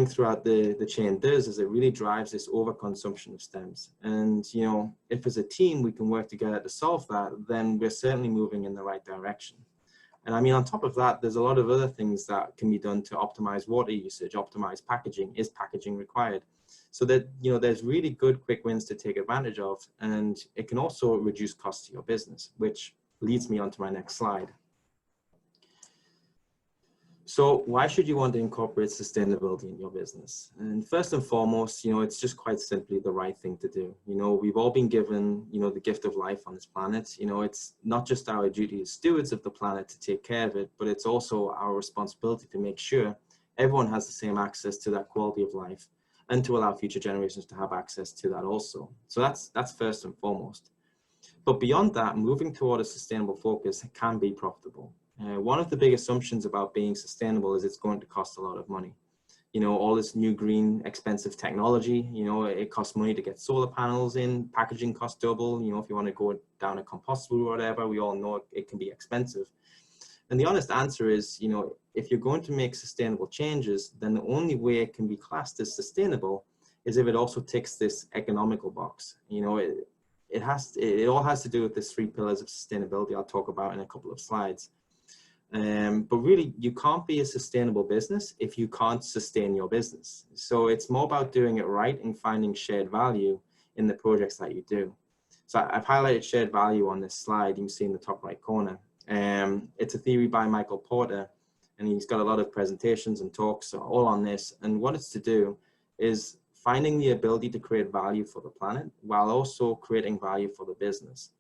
throughout the chain does is it really drives this overconsumption of stems. And, you know, if as a team we can work together to solve that, then we're certainly moving in the right direction. And I mean, on top of that, there's a lot of other things that can be done to optimize water usage, optimize packaging. Is packaging required? So that, you know, there's really good quick wins to take advantage of, and it can also reduce costs to your business, which leads me on to my next slide. So why should you want to incorporate sustainability in your business? And first and foremost, you know, it's just quite simply the right thing to do. You know, we've all been given, you know, the gift of life on this planet. You know, it's not just our duty as stewards of the planet to take care of it, but it's also our responsibility to make sure everyone has the same access to that quality of life and to allow future generations to have access to that also. So that's first and foremost. But beyond that, moving toward a sustainable focus can be profitable. One of the big assumptions about being sustainable is it's going to cost a lot of money. You know, all this new green expensive technology, you know, it costs money to get solar panels in, packaging costs double, you know, if you want to go down a compostable or whatever, we all know it can be expensive. And the honest answer is, you know, if you're going to make sustainable changes, then the only way it can be classed as sustainable is if it also ticks this economical box. You know, it all has to do with the 3 pillars of sustainability I'll talk about in a couple of slides. But really, you can't be a sustainable business if you can't sustain your business. So it's more about doing it right and finding shared value in the projects that you do. So I've highlighted shared value on this slide. You can see in the top right corner. It's a theory by Michael Porter, and he's got a lot of presentations and talks all on this. And what it's to do is finding the ability to create value for the planet while also creating value for the business.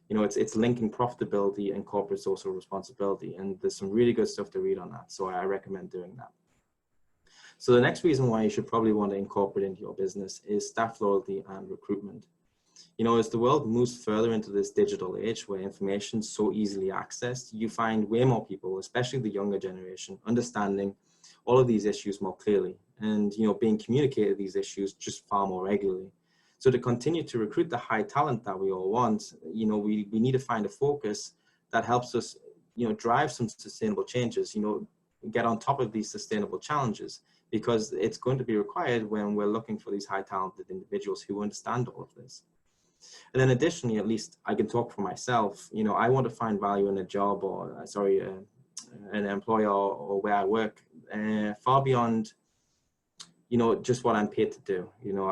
You know, it's linking profitability and corporate social responsibility, and there's some really good stuff to read on that, so I recommend doing that. So the next reason why you should probably want to incorporate into your business is staff loyalty and recruitment. You know, as the world moves further into this digital age where information is so easily accessed, you find way more people, especially the younger generation, understanding all of these issues more clearly and, you know, being communicated these issues just far more regularly. So to continue to recruit the high talent that we all want, you know, we need to find a focus that helps us, you know, drive some sustainable changes, you know, get on top of these sustainable challenges, because it's going to be required when we're looking for these high talented individuals who understand all of this. And then additionally, at least I can talk for myself, you know, I want to find value in a job or, an employer or where I work far beyond, you know, just what I'm paid to do. You know,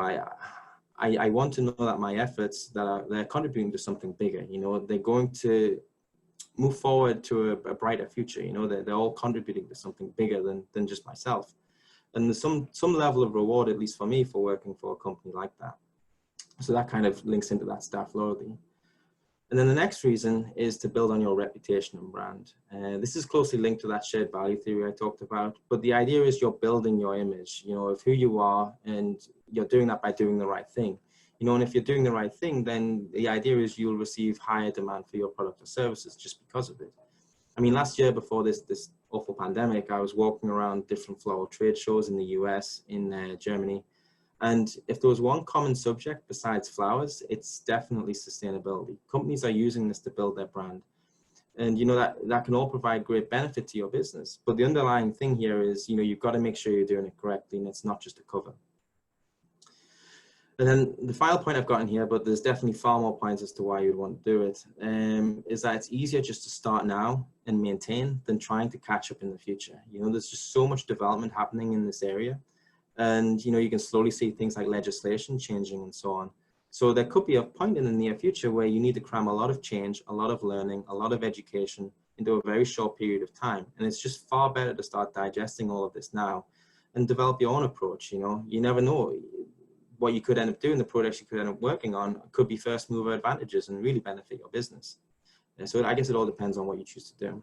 I want to know that my efforts they're contributing to something bigger. You know, they're going to move forward to a brighter future. You know, they're all contributing to something bigger than just myself. And there's some level of reward, at least for me, for working for a company like that. So that kind of links into that staff loyalty. And then the next reason is to build on your reputation and brand. This is closely linked to that shared value theory I talked about, but the idea is you're building your image, of who you are, and you're doing that by doing the right thing. And if you're doing the right thing, then the idea is you'll receive higher demand for your product or services just because of it. I mean, last year before this awful pandemic, I was walking around different floral trade shows in the US, in Germany. And if there was one common subject besides flowers, it's definitely sustainability. Companies are using this to build their brand. And that can all provide great benefit to your business. But the underlying thing here is, you've got to make sure you're doing it correctly and it's not just a cover. And then the final point I've got in here, but there's definitely far more points as to why you'd want to do it, is that it's easier just to start now and maintain than trying to catch up in the future. There's just so much development happening in this area. And, you can slowly see things like legislation changing and so on. So there could be a point in the near future where you need to cram a lot of change, a lot of learning, a lot of education into a very short period of time. And it's just far better to start digesting all of this now and develop your own approach. You never know what you could end up doing. The projects you could end up working on could be first mover advantages and really benefit your business. So I guess it all depends on what you choose to do.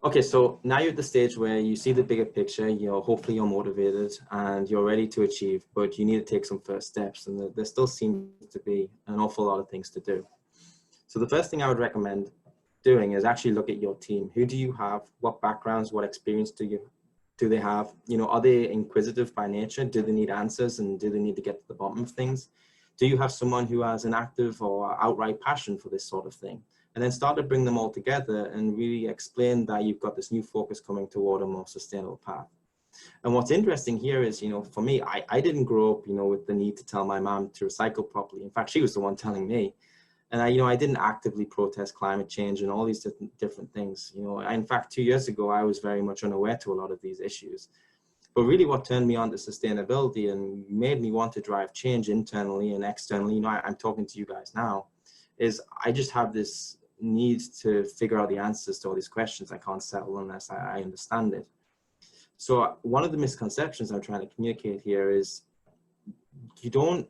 Okay, so now you're at the stage where you see the bigger picture, hopefully you're motivated and you're ready to achieve, but you need to take some first steps, and there still seems to be an awful lot of things to do. So the first thing I would recommend doing is actually look at your team. Who do you have? What backgrounds, what experience do they have? Are they inquisitive by nature? Do they need answers, and do they need to get to the bottom of things? Do you have someone who has an active or outright passion for this sort of thing? And then start to bring them all together and really explain that you've got this new focus coming toward a more sustainable path. And what's interesting here is, for me, I didn't grow up, with the need to tell my mom to recycle properly. In fact, she was the one telling me. And I didn't actively protest climate change and all these different things. In fact, 2 years ago, I was very much unaware to a lot of these issues. But really what turned me on to sustainability and made me want to drive change internally and externally, I'm talking to you guys now, is I just have this need to figure out the answers to all these questions I can't settle unless I understand it. So one of the misconceptions I'm trying to communicate here is don't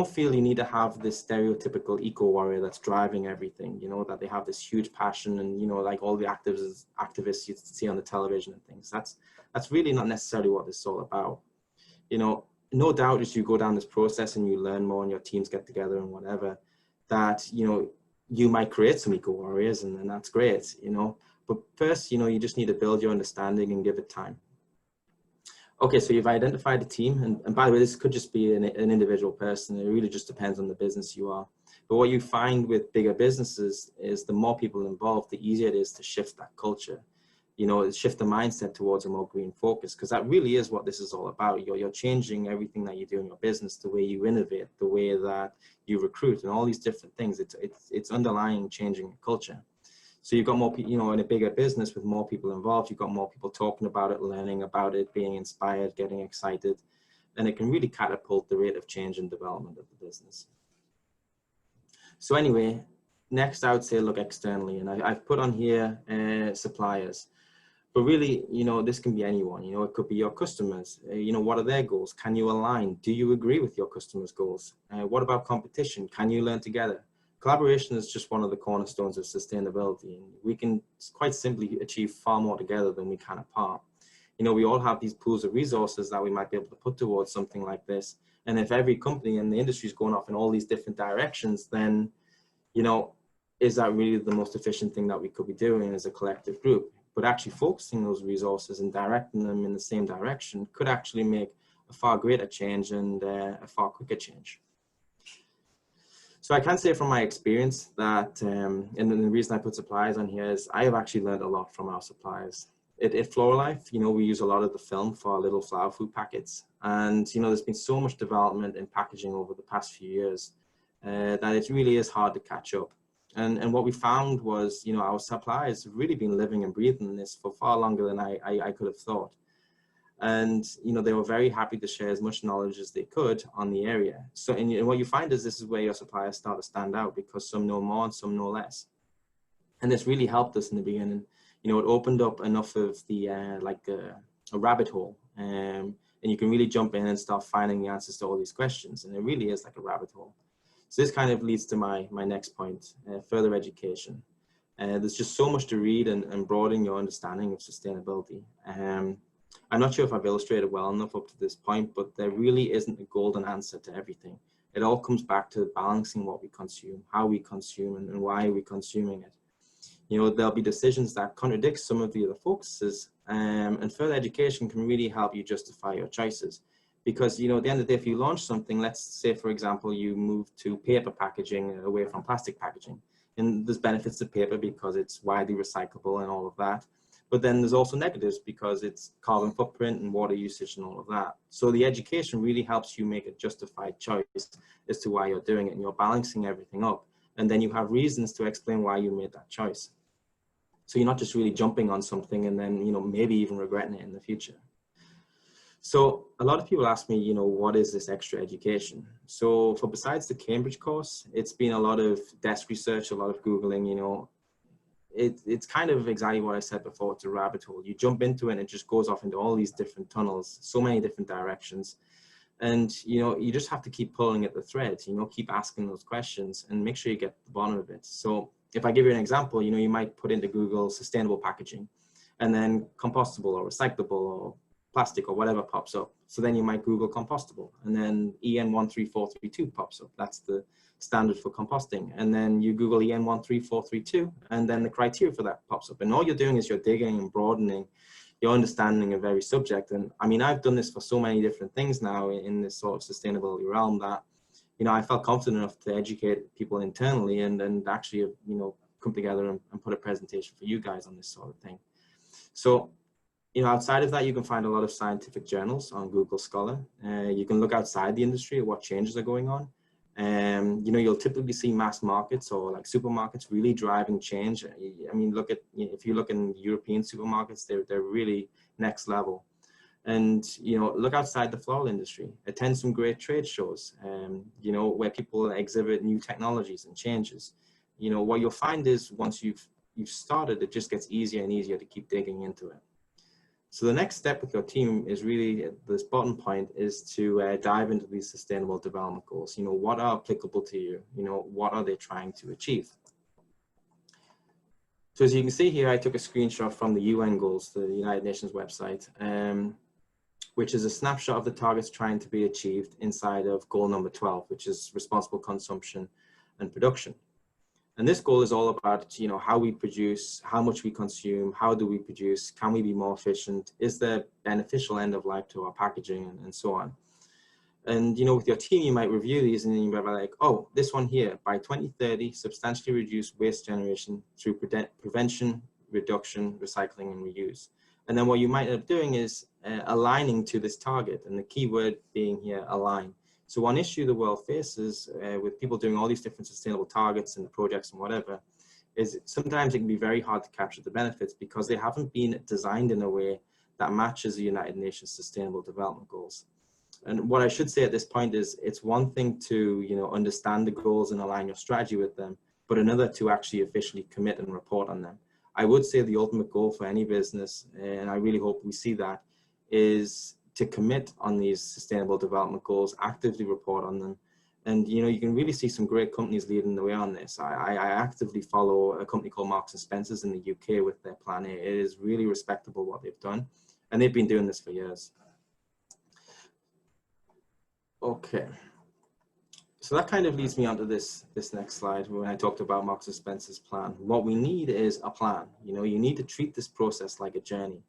feel you need to have this stereotypical eco warrior that's driving everything, that they have this huge passion and, like all the activists you see on the television and things. That's really not necessarily what this is all about. No doubt as you go down this process and you learn more and your teams get together and whatever, that, you might create some eco warriors and that's great, but first, you just need to build your understanding and give it time. Okay, so you've identified a team, and by the way, this could just be an individual person. It really just depends on the business you are. But what you find with bigger businesses is the more people involved, the easier it is to shift that culture. Shift the mindset towards a more green focus, because that really is what this is all about. You're changing everything that you do in your business, the way you innovate, the way that you recruit, and all these different things. It's underlying changing culture. So you've got more people, in a bigger business with more people involved, you've got more people talking about it, learning about it, being inspired, getting excited, and it can really catapult the rate of change and development of the business. So anyway, next I would say look externally, and I've put on here suppliers. But really, this can be anyone. It could be your customers. What are their goals? Can you align? Do you agree with your customers' goals? What about competition? Can you learn together? Collaboration is just one of the cornerstones of sustainability, and we can quite simply achieve far more together than we can apart. We all have these pools of resources that we might be able to put towards something like this. And if every company in the industry is going off in all these different directions, then, is that really the most efficient thing that we could be doing as a collective group? But actually focusing those resources and directing them in the same direction could actually make a far greater change and a far quicker change. So I can say from my experience that, and the reason I put suppliers on here is I have actually learned a lot from our suppliers. At FloraLife, we use a lot of the film for our little flower food packets. And, there's been so much development in packaging over the past few years that it really is hard to catch up. And what we found was, our suppliers have really been living and breathing this for far longer than I could have thought. And, they were very happy to share as much knowledge as they could on the area. So, and what you find is this is where your suppliers start to stand out, because some know more and some know less. And this really helped us in the beginning. It opened up enough of the, a rabbit hole and you can really jump in and start finding the answers to all these questions. And it really is like a rabbit hole. So this kind of leads to my next point, further education. There's just so much to read and broaden your understanding of sustainability. I'm not sure if I've illustrated well enough up to this point, but there really isn't a golden answer to everything. It all comes back to balancing what we consume, how we consume, and why are we consuming it. You know, there'll be decisions that contradict some of the other focuses, and further education can really help you justify your choices. Because, you know, at the end of the day, if you launch something, let's say, for example, you move to paper packaging away from plastic packaging. And there's benefits to paper because it's widely recyclable and all of that. But then there's also negatives because it's carbon footprint and water usage and all of that. So the education really helps you make a justified choice as to why you're doing it, and you're balancing everything up. And then you have reasons to explain why you made that choice. So you're not just really jumping on something and then, you know, maybe even regretting it in the future. So a lot of people ask me, you know, what is this extra education? So for besides the Cambridge course, it's been a lot of desk research, a lot of Googling, you know. It's kind of exactly what I said before, it's a rabbit hole. You jump into it and it just goes off into all these different tunnels, so many different directions. And, you know, you just have to keep pulling at the thread, you know, keep asking those questions and make sure you get to the bottom of it. So if I give you an example, you know, you might put into Google sustainable packaging and then compostable or recyclable or plastic or whatever pops up. So then you might Google compostable and then EN13432 pops up. That's the standard for composting. And then you Google EN13432 and then the criteria for that pops up. And all you're doing is you're digging and broadening your understanding of every subject. And I mean, I've done this for so many different things now in this sort of sustainability realm that, you know, I felt confident enough to educate people internally and actually, you know, come together and put a presentation for you guys on this sort of thing. So, you know, outside of that, you can find a lot of scientific journals on Google Scholar. You can look outside the industry at what changes are going on. You know, you'll typically see mass markets or like supermarkets really driving change. I mean, look at, if you look in European supermarkets, they're really next level. And, you know, look outside the floral industry, attend some great trade shows, you know, where people exhibit new technologies and changes. You know, what you'll find is once you've started, it just gets easier and easier to keep digging into it. So the next step with your team is really, this bottom point is to dive into these sustainable development goals. You know, what are applicable to you? You know, what are they trying to achieve? So as you can see here, I took a screenshot from the UN goals, the United Nations website, which is a snapshot of the targets trying to be achieved inside of goal number 12, which is responsible consumption and production. And this goal is all about, you know, how we produce, how much we consume, how do we produce, can we be more efficient, is there beneficial end of life to our packaging, and so on. And, you know, with your team, you might review these and then you might be like, oh, this one here, by 2030, substantially reduce waste generation through prevention, reduction, recycling, and reuse. And then what you might end up doing is aligning to this target, and the key word being here, align. So one issue the world faces with people doing all these different sustainable targets and projects and whatever, is sometimes it can be very hard to capture the benefits because they haven't been designed in a way that matches the United Nations Sustainable Development Goals. And what I should say at this point is it's one thing to, you know, understand the goals and align your strategy with them, but another to actually officially commit and report on them. I would say the ultimate goal for any business, and I really hope we see that, is to commit on these sustainable development goals, actively report on them. And, you know, you can really see some great companies leading the way on this. I actively follow a company called Marks and Spencer's in the UK with their Plan A. It is really respectable what they've done, and they've been doing this for years. Okay. So that kind of leads me onto this next slide when I talked about Marks and Spencer's plan. What we need is a plan. You know, you need to treat this process like a journey.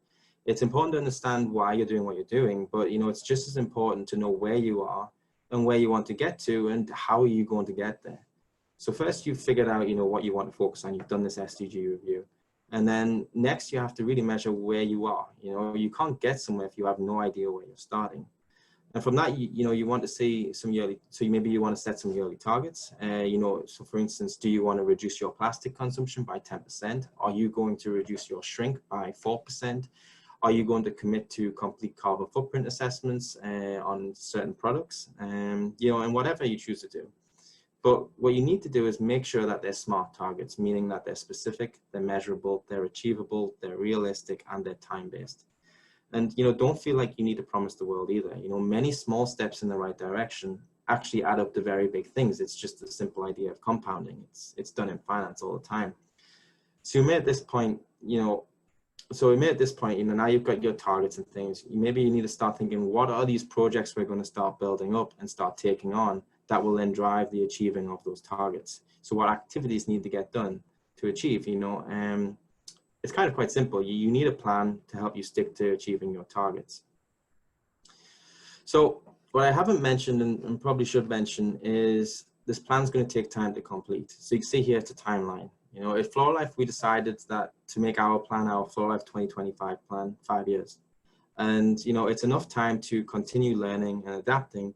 It's important to understand why you're doing what you're doing, but, you know, it's just as important to know where you are and where you want to get to and how are you going to get there. So first you've figured out, you know, what you want to focus on. You've done this SDG review. And then next you have to really measure where you are. You know, you can't get somewhere if you have no idea where you're starting. And from that, you know, you want to see some yearly, so maybe you want to set some yearly targets. You know, so for instance, do you want to reduce your plastic consumption by 10%? Are you going to reduce your shrink by 4%? Are you going to commit to complete carbon footprint assessments on certain products? You know, and whatever you choose to do. But what you need to do is make sure that they're smart targets, meaning that they're specific, they're measurable, they're achievable, they're realistic, and they're time-based. And, don't feel like you need to promise the world either. Many small steps in the right direction actually add up to very big things. It's just a simple idea of compounding. It's done in finance all the time. So you made at this point, now you've got your targets and things. Maybe you need to start thinking, what are these projects we're going to start building up and start taking on that will then drive the achieving of those targets? So what activities need to get done to achieve, it's kind of quite simple. You need a plan to help you stick to achieving your targets. So what I haven't mentioned and probably should mention is this plan is going to take time to complete. So you can see here it's a timeline. At FloraLife, we decided that to make our plan, our FloraLife 2025 plan, 5 years. And, it's enough time to continue learning and adapting,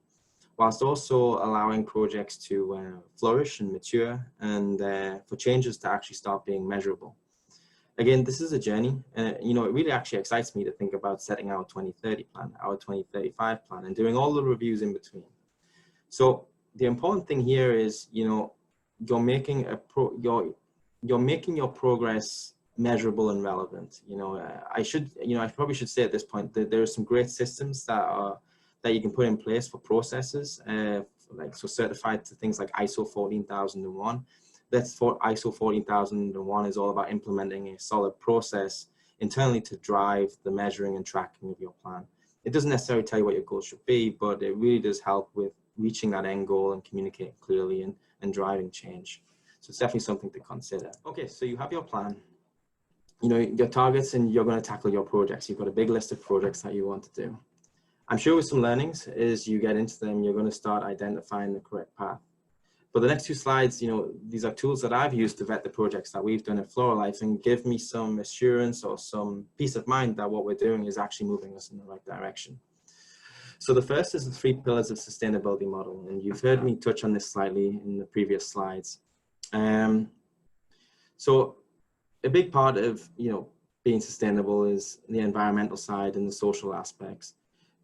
whilst also allowing projects to flourish and mature, and for changes to actually start being measurable. Again, this is a journey, and it really actually excites me to think about setting our 2030 plan, our 2035 plan, and doing all the reviews in between. So the important thing here is, you're making your progress measurable and relevant. I probably should say at this point that there are some great systems that you can put in place for processes, certified to things like ISO 14001. That's for ISO 14001 is all about implementing a solid process internally to drive the measuring and tracking of your plan. It doesn't necessarily tell you what your goals should be, but it really does help with reaching that end goal and communicating clearly and driving change. So it's definitely something to consider. Okay, so you have your plan, your targets, and you're going to tackle your projects. You've got a big list of projects that you want to do. I'm sure with some learnings, as you get into them, you're going to start identifying the correct path. For the next 2 slides, these are tools that I've used to vet the projects that we've done at FloraLife and give me some assurance or some peace of mind that what we're doing is actually moving us in the right direction. So the first is the 3 pillars of sustainability model, and you've heard me touch on this slightly in the previous slides. So a big part of being sustainable is the environmental side and the social aspects.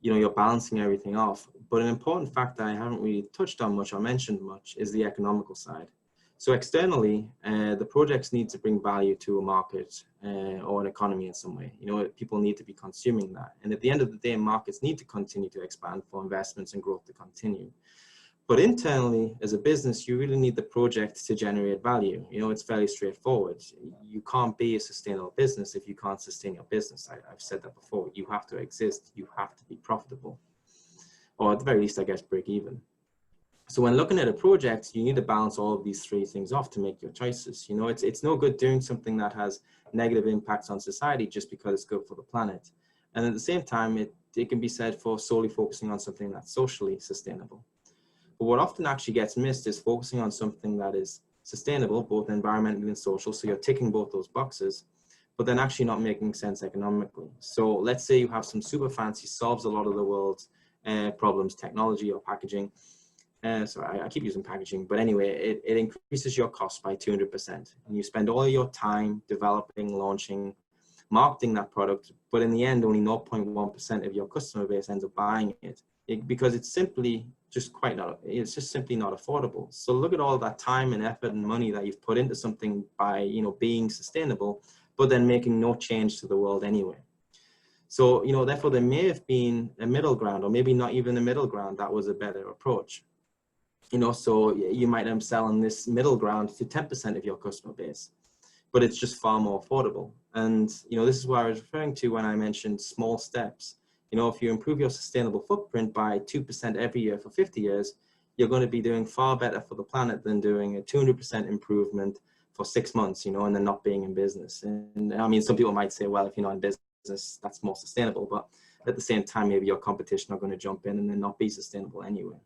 You're balancing everything off. But an important fact that I haven't really touched on much or mentioned much is the economical side. So externally, the projects need to bring value to a market or an economy in some way. People need to be consuming that. And at the end of the day, markets need to continue to expand for investments and growth to continue. But internally, as a business, you really need the project to generate value. It's fairly straightforward. You can't be a sustainable business if you can't sustain your business. I've said that before. You have to exist. You have to be profitable. Or at the very least, I guess, break even. So when looking at a project, you need to balance all of these 3 things off to make your choices. It's no good doing something that has negative impacts on society just because it's good for the planet. And at the same time, it can be said for solely focusing on something that's socially sustainable. But what often actually gets missed is focusing on something that is sustainable, both environmentally and social. So you're ticking both those boxes, but then actually not making sense economically. So let's say you have some super fancy, solves a lot of the world's problems, technology or packaging. Sorry, I keep using packaging, but anyway, it increases your cost by 200%. And you spend all your time developing, launching, marketing that product, but in the end, only 0.1% of your customer base ends up buying it because it's simply it's just simply not affordable. So look at all that time and effort and money that you've put into something by, being sustainable, but then making no change to the world anyway. So, therefore there may have been a middle ground, or maybe not even a middle ground, that was a better approach. So you might end up selling this middle ground to 10% of your customer base, but it's just far more affordable. And, this is what I was referring to when I mentioned small steps. If you improve your sustainable footprint by 2% every year for 50 years, you're going to be doing far better for the planet than doing a 200% improvement for 6 months, and then not being in business. And I mean, some people might say, well, if you're not in business, that's more sustainable. But at the same time, maybe your competition are going to jump in and then not be sustainable anyway.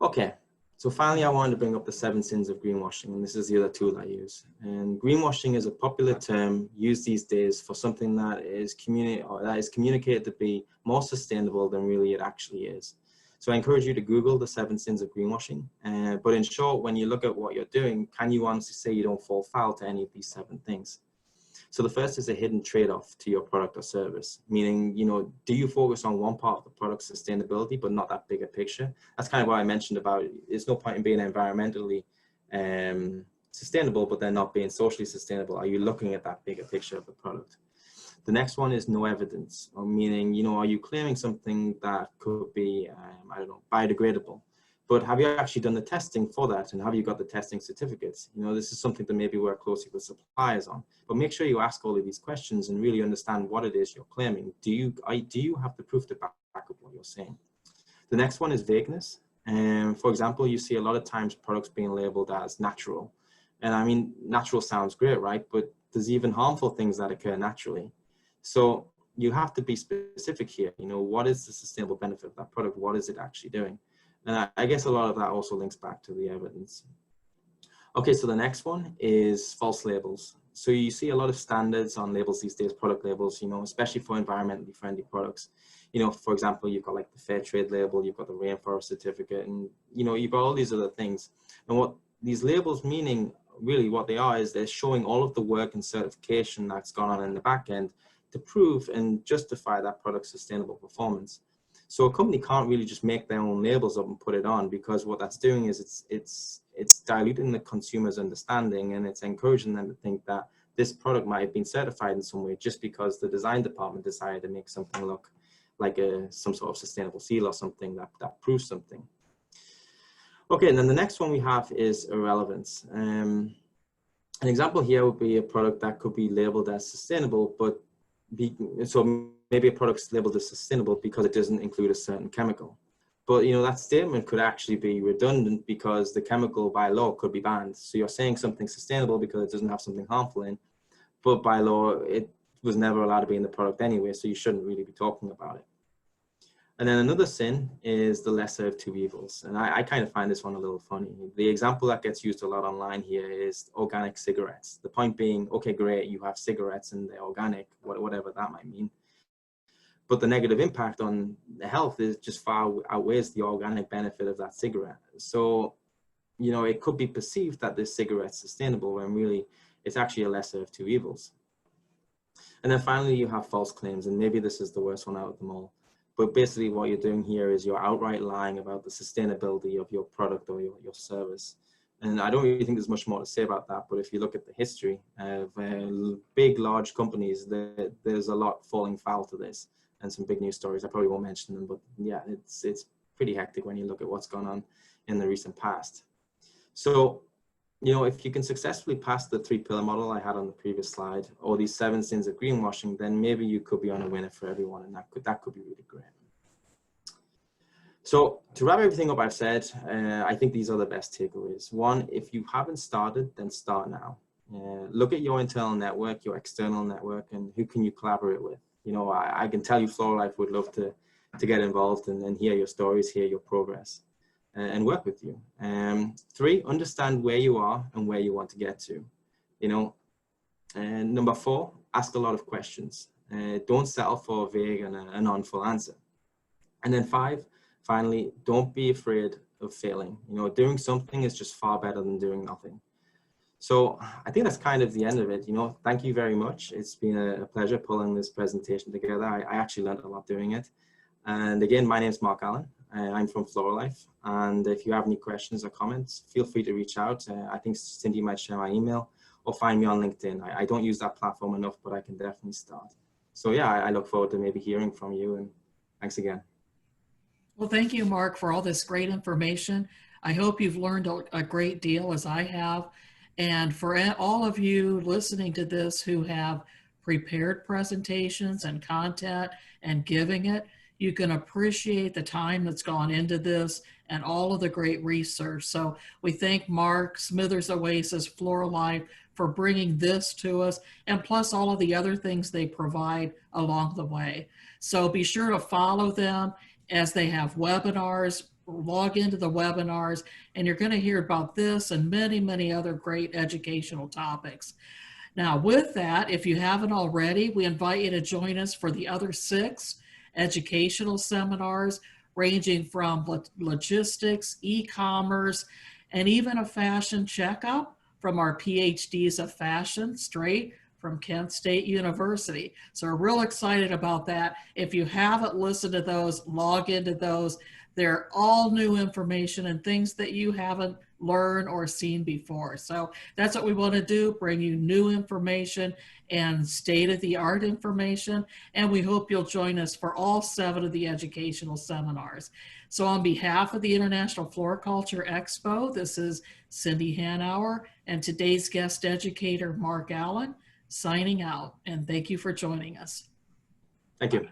Okay, so finally, I wanted to bring up the 7 sins of greenwashing, and this is the other tool I use. And greenwashing is a popular term used these days for something that is communicated to be more sustainable than really it actually is. So I encourage you to Google the 7 sins of greenwashing. But in short, when you look at what you're doing, can you honestly say you don't fall foul to any of these 7 things? So the first is a hidden trade-off to your product or service, meaning, do you focus on one part of the product's sustainability, but not that bigger picture? That's kind of what I mentioned about, there's no point in being environmentally sustainable, but then not being socially sustainable. Are you looking at that bigger picture of the product? The next one is no evidence, or meaning, you know, are you claiming something that could be, I don't know, biodegradable? But have you actually done the testing for that? And have you got the testing certificates? You know, this is something to maybe work closely with suppliers on. But make sure you ask all of these questions and really understand what it is you're claiming. Do you have the proof to back up what you're saying? The next one is vagueness. For example, you see a lot of times products being labeled as natural. And I mean, natural sounds great, right? But there's even harmful things that occur naturally. So you have to be specific here. You know, what is the sustainable benefit of that product? What is it actually doing? And I guess a lot of that also links back to the evidence. Okay, so the next one is false labels. So you see a lot of standards on labels these days, product labels, you know, especially for environmentally friendly products. You know, for example, you've got like the fair trade label, you've got the rainforest certificate, and, you know, you've got all these other things. And what these labels meaning, really what they are, is they're showing all of the work and certification that's gone on in the back end to prove and justify that product's sustainable performance. So a company can't really just make their own labels up and put it on, because what that's doing is it's diluting the consumer's understanding, and it's encouraging them to think that this product might have been certified in some way just because the design department decided to make something look like some sort of sustainable seal or something that proves something. Okay, and then the next one we have is irrelevance. An example here would be a product that could be labeled as sustainable, but so maybe a product's labeled as sustainable because it doesn't include a certain chemical. But, you know, that statement could actually be redundant because the chemical by law could be banned. So you're saying something's sustainable because it doesn't have something harmful in, but by law, it was never allowed to be in the product anyway, so you shouldn't really be talking about it. And then another sin is the lesser of two evils. And I kind of find this one a little funny. The example that gets used a lot online here is organic cigarettes. The point being, okay, great, you have cigarettes and they're organic, whatever that might mean. But the negative impact on the health is just far outweighs the organic benefit of that cigarette. So, you know, it could be perceived that this cigarette's sustainable when really it's actually a lesser of two evils. And then finally, you have false claims, and maybe this is the worst one out of them all. But basically what you're doing here is you're outright lying about the sustainability of your product or your service. And I don't really think there's much more to say about that, but if you look at the history of big, large companies, there's a lot falling foul to this, and some big news stories. I probably won't mention them, but yeah, it's pretty hectic when you look at what's gone on in the recent past. So, you know, if you can successfully pass the 3-pillar model I had on the previous slide, or these 7 sins of greenwashing, then maybe you could be on a winner for everyone, and that could be really great. So to wrap everything up I've said, I think these are the best takeaways. 1, if you haven't started, then start now. Look at your internal network, your external network, and who can you collaborate with. You know, I can tell you FloraLife would love to get involved and hear your stories, hear your progress, and work with you. 3, understand where you are and where you want to get to. You know, and number 4, ask a lot of questions. Don't settle for a vague and a non-full answer. And then 5, finally, don't be afraid of failing. You know, doing something is just far better than doing nothing. So I think that's kind of the end of it. You know, thank you very much. It's been a pleasure pulling this presentation together. I actually learned a lot doing it. And again, my name is Mark Allen. I'm from FloraLife. And if you have any questions or comments, feel free to reach out. I think Cindy might share my email, or find me on LinkedIn. I don't use that platform enough, but I can definitely start. So yeah, I look forward to maybe hearing from you, and thanks again. Well, thank you, Mark, for all this great information. I hope you've learned a great deal, as I have. And for all of you listening to this who have prepared presentations and content and giving it, you can appreciate the time that's gone into this and all of the great research. So we thank Mark, Smithers Oasis, FloraLife for bringing this to us, and plus all of the other things they provide along the way. So be sure to follow them as they have webinars. Log into the webinars, and you're going to hear about this and many, many other great educational topics. Now, with that, if you haven't already, we invite you to join us for the other 6 educational seminars, ranging from logistics, e-commerce, and even a fashion checkup from our PhDs of fashion, straight from Kent State University. So we're real excited about that. If you haven't listened to those, log into those. They're all new information and things that you haven't learned or seen before. So that's what we want to do, bring you new information and state-of-the-art information. And we hope you'll join us for all 7 of the educational seminars. So on behalf of the International Floriculture Expo, this is Cindy Hanauer and today's guest educator, Mark Allen, signing out. And thank you for joining us. Thank you.